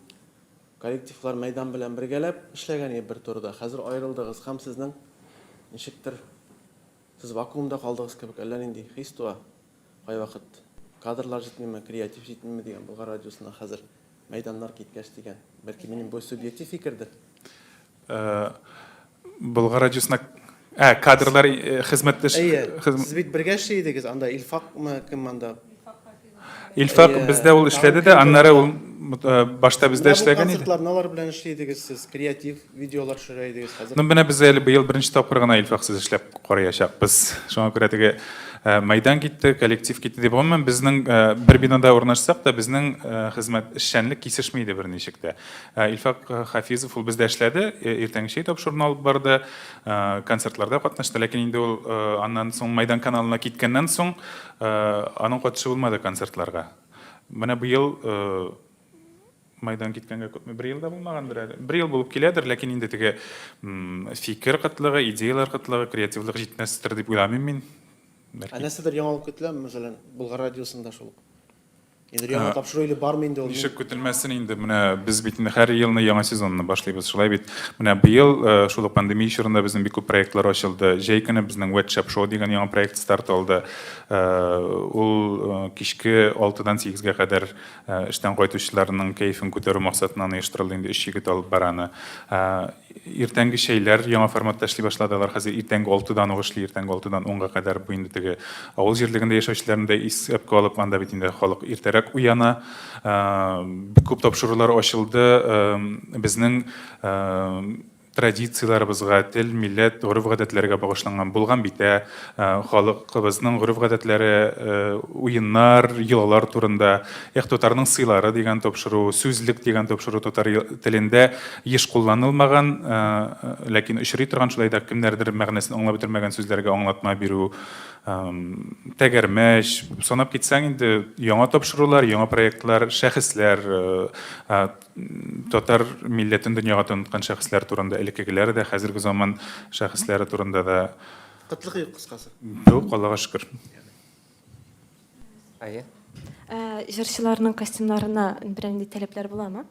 коллективлар мәйдан белән бергәләп эшләгән бер турыда. Хәзер аерылдыгыз һәм сезнең ничектер сез вакуумда калдыгыз кебек әллә нинди хис туа. Кай вакыт кадрлар җитмиме, креатив җитмиме дигән Болгар радиосына хәзер мәйданнар киткәч дигән. Бәлки минем бу субъектив фикердер. Болгар радиосына кадрлар хезмәттәш Сез бит бергә эшләйдегез, анда Илфакмы кем анда? Илфак бездә ул эшләде дә, аннары ул башта бездә эшләгән иде. Концертлар налар белән эшләйдегез сез, креатив видеолар төшерәйдегез хәзер. Ну менә без әле быел беренче тапкыр гына Илфаксыз эшләп караячакбыз. Шуңа күрә теге мәйдан китте, коллектив китте дип алмам. Безнең бер бинада урнашсак да безнең хезмәт эшчәнлек кисешми иде берничек тә. Илфак Хафизов ул бездә эшләде, иртәнге тапшыруны алып барды, концертларда катнашты, ләкин инде ул аннан соң мәйдан каналына киткәннән соң аның катышы булмады концертларга. Менә быел майдан киткәнгә күпме бер елда булмагандыр әле. Бер ел булып киләдер, ләкин инде теге фикер кытлыгы, идеялар кытлыгы, креативлык җитмәстер дип уйламыйм мин. Нәрсәдер яңалык көтеләме, мәсәлән, Болгар радиосында шул. Инде яңа тапшыру или бармы инде ул? Ничек көтелмәсен инде, менә без бит инде һәр елны яңа сезонны башлыйбыз. Шулай бит. Менә быел шул пандемия чорында безнең бик күп проектлар ачылды. Җәй көне безнең WhatsApp Show дигән яңа проект старт алды. Ул кичке 6-дан 8-гә кадәр эштән кайтучыларның кайфын күтәрү максатыннан оештырылды, инде 3 егет алып бараны. Иртәнге шәйләр яңа форматта эшли башладылар. Хәзер иртәнге 6-дан эшли, иртәнге 6-дан 10-га кадәр бу инде теге авыл җирлегендә яшәүчеләрне дә исәпкә алып, анда бит инде халык иртәрәк уяна. Күп тапшырулар ачылды. Безнең традицияларыбызга, тел, милләт, гореф-гадәтләргә багышланган булган бит. Халыкыбызның гореф-гадәтләре, уеннар, йолалар турында, татарның сыйлары дигән тапшыру, сүзлек дигән тапшыру татар телендә еш кулланылмаган, ләкин очрый торган шулай да кемнәрдер мәгънәсен аңлап бетермәгән сүзләргә аңлатма бирү, тәгәрмәч, санап китсәң инде яңа тапшырулар, яңа проектлар, шәхесләр, татар милләтен дөньяга таныткан шәхесләр турында, элеккегеләре дә, хәзерге заман шәхесләре турында да Кытлык юк кыскасы. Юк, Аллага шөкер. Җырчыларның костюмнарына бернинди таләпләр буламы?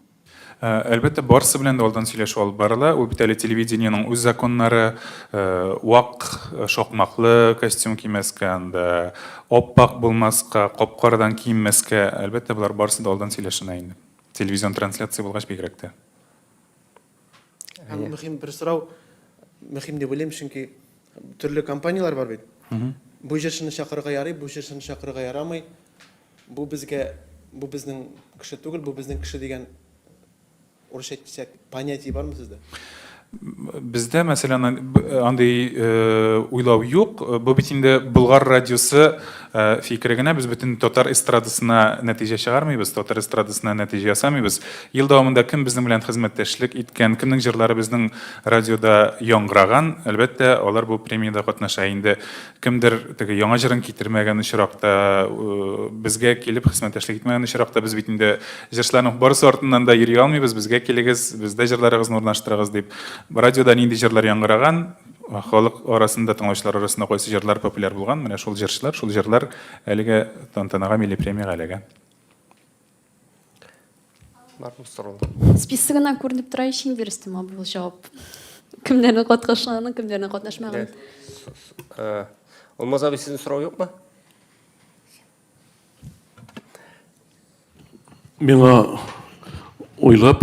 Әлбәттә, барысы белән дә алдан сөйләшү алып барыла. Ул бит әле телевидениеның үз законнары, вак, шакмаклы костюм кимәскә, анда оппак булмаска, капкардан киенмәскә, әлбәттә, булар барысы да алдан сөйләшенә инде. Телевизион трансляция булгач бигрәк тә. Мөһим бер сорау, мөһим дип уйлыйм, чөнки төрле компаниялар бар бит. Бу җырчыны чакырырга ярый, бу җырчыны чакырырга ярамый. Бу безгә, бу безнең кеше түгел, бу безнең кеше дигән урысча әйтсәк, понятие бармы сездә? Бездә, мәсәлән, андый уйлау юк. Бу бит инде Болгар радиосы фикере генә, без бөтен татар эстрадасына нәтиҗә чыгармыйбыз, татар эстрадасына нәтиҗә ясамыйбыз. Ел дәвамында кем безнең белән хезмәттәшлек иткән, кемнең җырлары безнең радиода яңгыраган, әлбәттә, алар бу премиядә катнаша. Инде кемдер теге яңа җырын китермәгән очракта, безгә килеп хезмәттәшлек итмәгән очракта, без бит инде җырчыларның барысы артыннан да йөри алмыйбыз, безгә килегез, бездә җырларыгызны урнаштырыгыз дип. Радиода нинди җырлар яңгыраган, халык арасында, тыңлаучылар арасында кайсы җырлар популяр булган, менә шул җырлар әлегә тантанага милли премияга эләгә. Списогынан күренеп тора ишин бирсем, бу җавап. Кемнәрнең катнашканын, кемнәрнең катнашмаганын. Олмаз абый, сезнең сорау юкмы? Миңа уйлап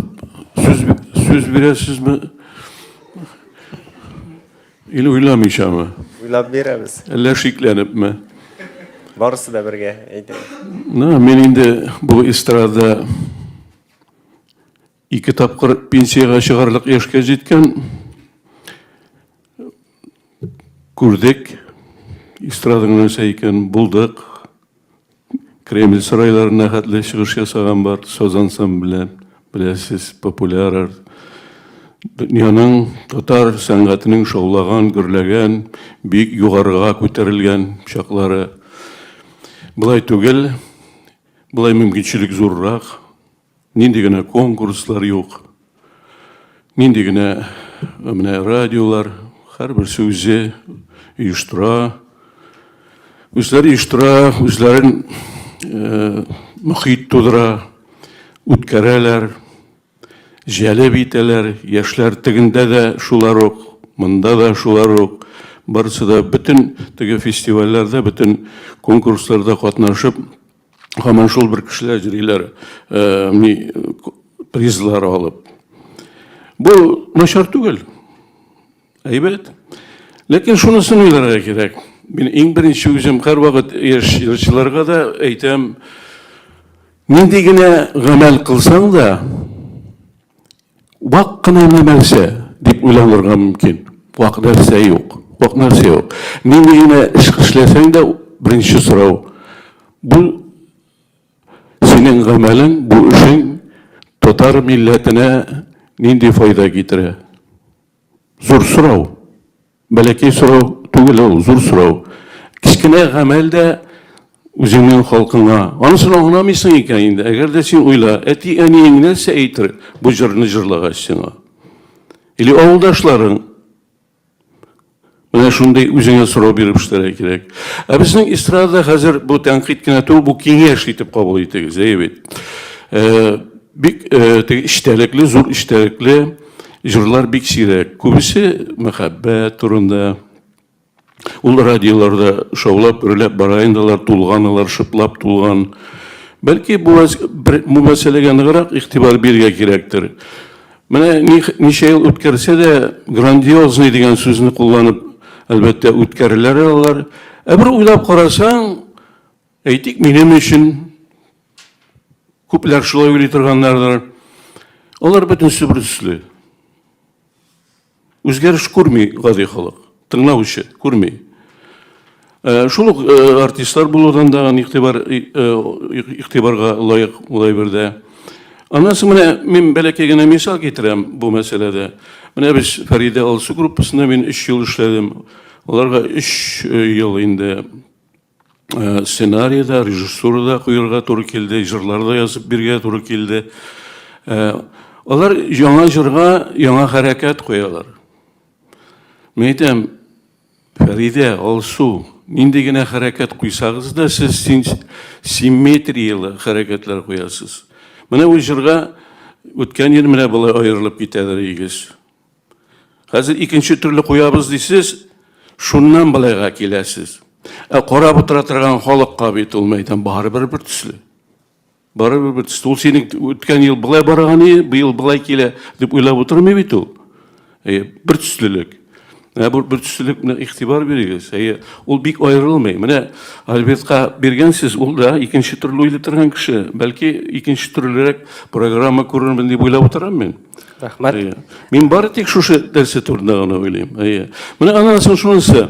сүз бирәсезме? Или уйламыйчамы? Уйлап бирәбез. Әллә шикләнепме? Барысы да бірге. Мен енді бұл эстрада 2 тапқыр пенсияға шығарлық яшқа жеткен көрдік, эстраданың екен бұлдық, Кремль сарайларына хәтлі шығыш жасаған бар, сөз ансамблі, білесіз, популяр. Дүнияның татар сәнгатының шаулаған, гүрләгән, бик югарыга көтерілген шаклары. Былай түгел, былай мөмкинчелек зуррак, нинди генә конкурслар юк, нинди генә менә радиолар, һәрбер сүзе оештыра, үзләре оештыра, үзләрен мөхит тудыра, үткәрәләр, җәлеп итәләр, яшьләр тегендә дә шулар ук, монда да шулар ук. Барысы да бүтін теге фестивальләрдә, бүтін конкурсларда катнашып, һаман шул бер кешеләр җырлыйлар, призлар алып. Бу начар түгел. Әйбәт. Ләкин шунысын уйларга кирәк. Мин иң беренче үзем һәрвакыт җырчыларга да әйтәм, нинди генә гамәл кылсаң да, вак кына нәрсә дип уйланырга мөмкин. Вак нәрсә юк. Вак нәрсә юк. Нинди генә эш эшләсәң дә, беренче сорау. Бу синең гамәлең, бу эшең татар милләтенә нинди файда китерә? Зур сорау. Бәләкәй сорау түгел ул, зур сорау. Кичкенә гамәл дә үзеңнең халкыңа. Анысын аңламыйсың икән инде. Әгәр дә син уйла, әти әниең нәрсә әйтер бу җырны җырлагач сиңа? Или авылдашларың? Менә шундый үзеңә сорау биреп эшләргә кирәк. Ә безнең эстрадада хәзер бу тәнкыйть кенә түгел, бу киңәш итеп кабул итегез, әйбәт. Бик эчтәлекле, зур эчтәлекле җырлар бик сирәк. Күбесе мәхәббәт турында. Ул радиоларда шаулап, өрләп бара индилар, тулганлар, шыплап тулган. Бәлки бу мәсьәләгә ныграк игътибар бирергә кирәктер. Менә ничә ел үткәрсә дә, грандиозный дигән сүзне кулланып, әлбәттә үткәреләр алар. Ә бер уйлап карасаң, әйтик, минем өчен күпләр шулай уйлый торганнардыр. Алар бөтенсе бер төсле. Үзгәреш күрми гади халык. Тыңлаучы күрми. Шул ук артистлар булудан да игътибарга лаек улай бердә. Аннан менә мин бәләкәй генә мисал китерәм бу мәсьәләдә. Менә без Фәридә Алсу группасында мин 3 ел эшләдем. Аларга 3 ел инде сценарийда, режиссурада куярга туры килде, җырларда язып биргә туры килде. Алар яңа җырга яңа хәрәкәт куялар. Мен әйтәм, Фәридә Алсу, нинди генә хәрәкәт куйсагыз да, сез симметриялы хәрәкәтләр куясыз. Менә ул җырга үткән ел менә булай аерылып китәләр игез. Хәзер икенче төрле куябыз дисез, шуннан булайга киләсез. Карап утыра торган халыкка бит ул мәйтәм барыбер бер төсле. Барыбер бер төсле. Ул синең үткән ел булай барган иде, бу ел булай килә дип уйлап утырмый бит ул. Бер төслелек. Бер төслелекне игътибар бирегез. Ул бик аерылмый. Менә Альбертка бергәнсез, ул да икенче төрле уйлый торган кеше. Бәлки икенче төрлерәк программа күрермен дип уйлап утырам мин. Рәхмәт. Мин бары тик шушы дәрсе турында гына уйлыйм. Менә аннан соң шунысы.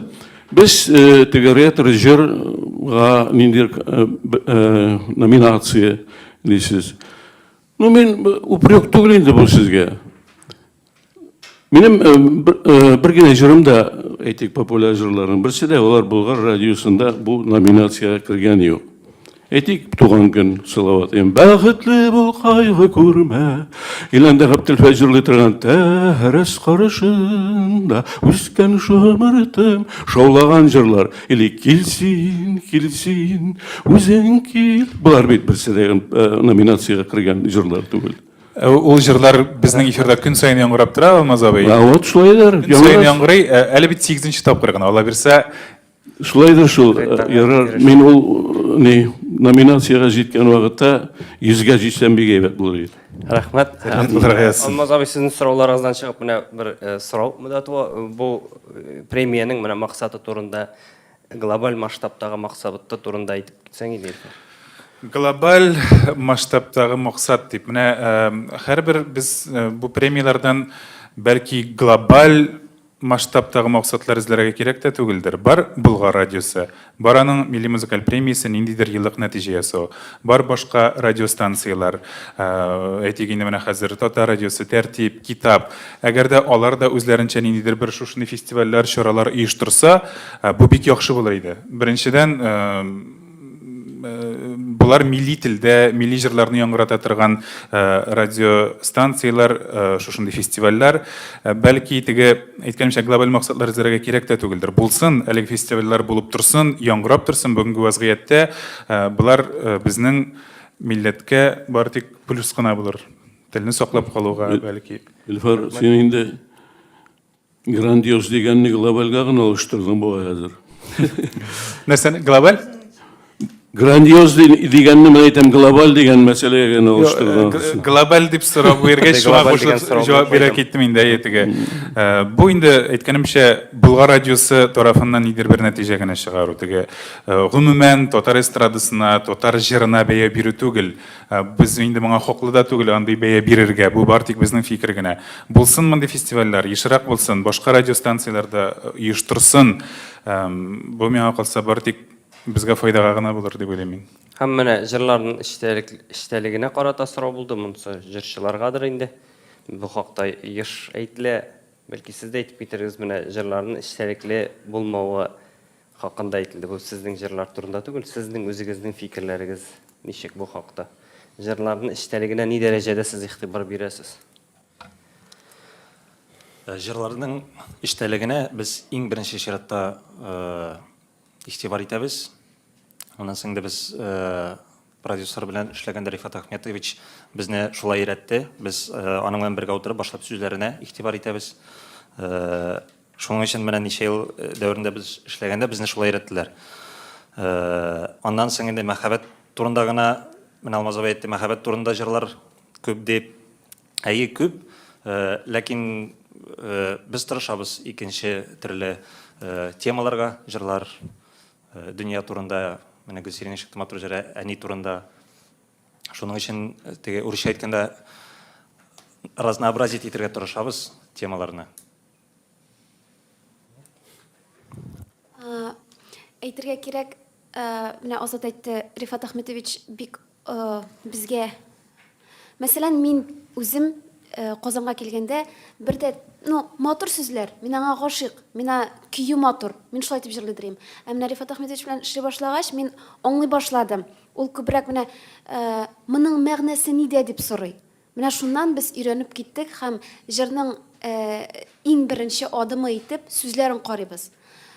Без теге җырга нинди номинация дисез. Мин упрек түгел инде бу сезгә. Минем бер генә җырымда, әйтик, популяр җырларның берсе дә алар Болгар радиосында бу номинациягә кергән юк. Әйтик, туган көн салават. Бәхетле бул, кайгы күрмә. Иләндә Габделфәй җырлый торган тәрәс карышында үскән шомыртым, шаулаган җырлар. Или килсин, килсин, үзең кил. Булар бит берсе дә номинациягә кергән җырлар түгел. Ул җырлар безнең эфирда көн сайын яңгырап тора, Алмаз абый. Вот шулайдыр. Көн сайын яңгырый, әле бит 8нче тапкыр гына. Ала бирсә, шулайдыр шул. Мин ул номинациягә җиткән вакытта 100гә җитсәм бик әйбәт булыр иде. Рәхмәт. Алмаз абый, сезнең сорауларыгыздан чыгып, менә бер сорау. Бу премияның менә максаты турында глобаль масштабтагы максаты турында айтып кетсең иде. Глобаль масштабтагы максат дип, менә һәрбер без бу премиялардан бәлки глобаль масштабтагы максатлар эзләргә кирәк тә түгелдер. Бар Болгар радиосы, бар аның милли музыкаль премиясе ниндидер еллык нәтиҗә ясау, бар башка радиостанциялар, әйтик инде менә хәзер Татар радиосы, Тәртип, Китап. Әгәр дә алар да үзләренчә ниндидер бер шушыны фестивальләр, чаралар оештырса, бу бик яхшы булыр иде. Беренчедән, булар милли телдә, милли җырларны яңгырата торган радиостанциялар, шушындый фестивальләр, бәлки теге әйткәнчә глобаль максатлар эзләргә кирәк тә түгелдер. Булсын, әлеге фестивальләр булып торсын, яңгырап торсын бүгенге вазгыятьтә, булар безнең милләткә бары тик плюс кына булыр. Телне саклап калуга бәлки. Илфар, сен инде грандиоз дигәнне глобальга гына алыштырдың бу хәзер. Нәрсәне? Глобаль? Грандиоз дигәнне мен әйтәм, глобаль дигән мәсьәләгә генә алыштырдың. Глобаль дип сорап биргәч, шуңа кушылып җавап бирә киттем инде әйтегә. Бу инде әйткәнемчә Болгар радиосы тарафыннан нидер бер нәтиҗә генә чыгару. Теге гомумән татар эстрадасына, татар җырына бәя бирү түгел. Без инде моңа хаклы да түгел андый бәя бирергә. Бу бар тик безнең фикер генә. Булсын мондый фестивальләр, ешрак булсын, башка радиостанцияларда оештырсын. Бу миңа калса бар тик безгә файдага гына булыр дип уйлыйм мин. Һәм менә җырларның эчтәлегенә карата сорау булды, монысы җырчыларгадыр инде. Бу хакта еш әйтелә, бәлки сез дә әйтеп китерегез, менә җырларның эчтәлекле булмавы хакында әйтелде. Бу сезнең җырлар турында түгел, сезнең үзегезнең фикерләрегез ничек бу хакта? Җырларның эчтәлегенә ни дәрәҗәдә сез игътибар бирәсез? Җырларның эчтәлегенә без иң беренче чиратта игътибар итәбез. Онан соң да без продюсер белән эшләгәндә Рифат Ахметович безне шулай өйрәтте. Без аның белән бергә утырып башлап сүзләренә игътибар итәбез. Шуның өчен менә ничә ел дәврендә без эшләгәндә безне шулай өйрәттеләр. Аннан соң инде мәхәббәт турында гына, менә Алмазов әйтте, мәхәббәт турында җырлар күп дип. Әйе, күп, ләкин без тырышабыз икенче төрле темаларга җырлар, дөнья турында, менә Гөлсирин Ишектематова җыры әни турында. Шуның өчен теге урысча әйткәндә разнообразить итәргә тырышабыз темаларны. Әйтергә кирәк, менә Азат әйтте, Рифат Ахметович бик безгә, мәсәлән, мин үзем Казанга килгәндә бер дә матур сүзләр, мин аңа гашыйк, мина көю матур, мин шулай дип җырлый дирем. Менә Рифат Ахметович белән эшли башлагач, мин аңлый башладым. Ул күбрәк менә моның мәгънәсе нидә дип сорый. Менә шуннан без өйрәнеп киттек һәм җырның иң беренче адымы итеп сүзләрен карыйбыз.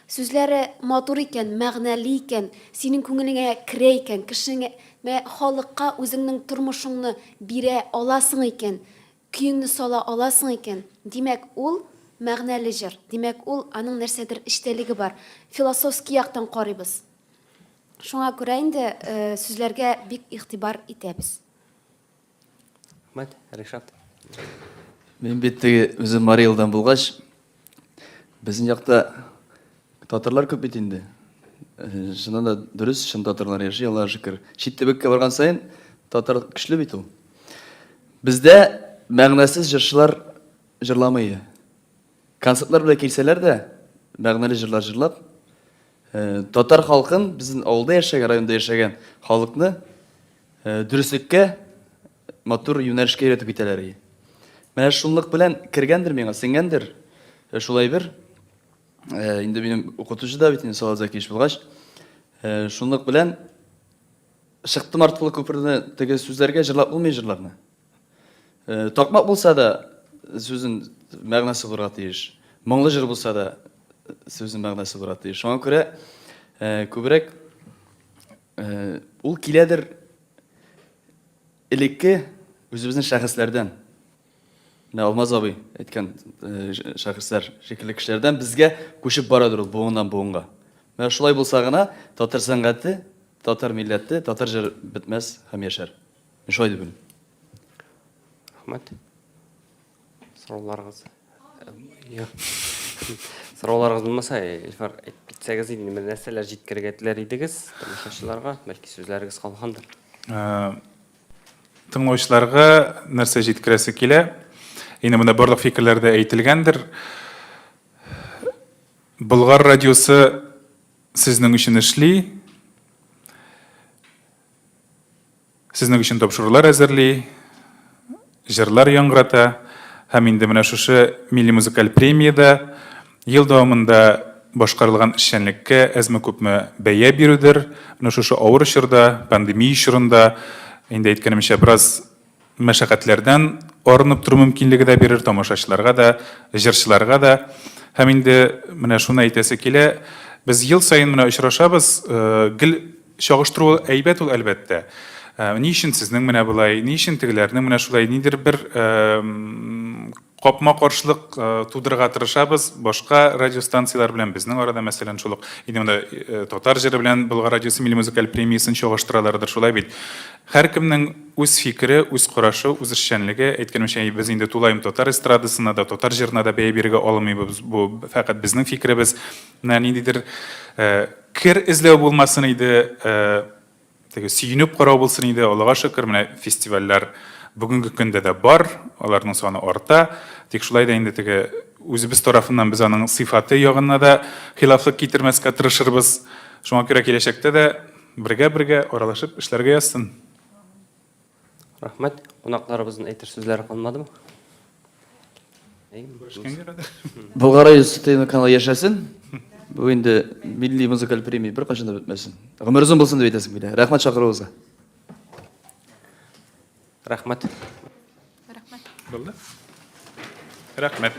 Сүзләре матур икән, мәгънәле икән, синең күңелеңә керә икән, кешеңә, халыкка үзеңнең тормышыңны бирә аласың икән, көеңне сала аласың икән. Димәк, ул мәгънәле җыр. Димәк, ул аның нәрсәдер эчтәлеге бар. Философский яктан карыйбыз. Шуңа күрә инде сүзләргә бик игътибар итәбез. Мәт, Ришат. Мен бит теге үзем Мариэлдан булгач, безнең якта татарлар күп бит инде. Шуннан да дөрес, шун татарлар яши, Аллаһка шөкер. Чит төбәккә барган сайын татар көчле бит ул. Бездә мәгънәсез җырчылар җырламый. Концертлар белән килсәләр дә, мәгънәле җырлар җырлап, татар халкын, безнең авылда яшәгән, районда яшәгән халыкны дөреслеккә, матур юнәлешкә өйрәтеп китәләр. Менә шунлык белән кергәндер миңа, сеңгәндер. Шулай бер инде минем укытучы да бит инде Салазакич булгач, шунлык белән чыктым арткылы күперне теге сүзләргә җырлап булмый җырларны. Такмак булса да сүзен мәгънәсе булырга тиеш. Моңлы җыр булса да сүзен мәгънәсе булырга тиеш. Шуңа күрә күбрәк ул киләдер элекке үзебезнең шәхесләрдән. Менә Алмаз абый әйткән шәхесләр шикелле кешеләрдән безгә күчеп барадыр ул буыннан буынга. Менә шулай булса гына татар сәнгате, татар милләте, татар җыр бетмәс һәм яшәр. Мин шулай дип уйлыйм. Рәхмәт. Сорауларыгыз. Сорауларыгыз булмаса, Илфар әйтеп Сәгіз инде бір нәрселер жеткергәтләр идегез, тамашачыларга, бәлки сүзләрегез калгандыр. Тыңлаучыларга нәрсә җиткерәсе килә. Инде монда барлык фикерләр дә әйтелгәндер. Болгар радиосы сезнең өчен эшли. Сезнең өчен тапшырулар әзерли, җырлар яңгырата. Һәм инде менә шушы милли музыкаль премияда ел дәвамында башкарылган эшчәнлеккә әзме-күпме бәя бирүдер. Менә шушы авыр чорда, пандемия чорында инде әйткәнемчә бераз мәшәкатьләрдән арынып тору мөмкинлеге дә бирер тамашачыларга да, җырчыларга да. Һәм инде менә шуны әйтәсе килә, без ел саен менә очрашабыз, гел чагыштыру әйбәт ул әлбәттә. Ни өчен сезнең менә булай, ни өчен тегеләрнең менә шулай нидер бер капма каршылык тудырырга тырышабыз. Башка радиостанциялар белән безнең арада мәсәлән шулык инде монда татар җыры белән Болгар радиосы милли музыкаль премиясын чагыштыралардыр, шулай бит. Һәркемнең үз фикере, үз карашы, үз эшчәнлеге. Әйткәнемчә, без инде тулайым татар эстрадасына да, татар җырына да бәя бирергә алмыйбыз. Бу фақат безнең фикеребез. Ниндидер кер эзләү булмасын иде, сөйініп қарау болсын иде. Аллаға шөкер, менә фестивальләр бүгінгі көндә дә бар, аларның саны арта. Тик шулай да инде үзебез тарафыннан без аның сыйфаты ягына да хилафлык китермәскә тырышырбыз. Шуңа күрә киләчәктә дә бергә аралашып эшләргә язсын. Рахмәт. Кунакларыбызның әйтер сүзләре калмадымы? Болгар радиосы телеканалы яшәсен. Бу инде милли музыкаль премия бер качан да бетмәсен. Гомер озын булсын дип әйтәсем килә. Рәхмәт чакыруыгызга. Рахмәт. Булды? Рәхмәт.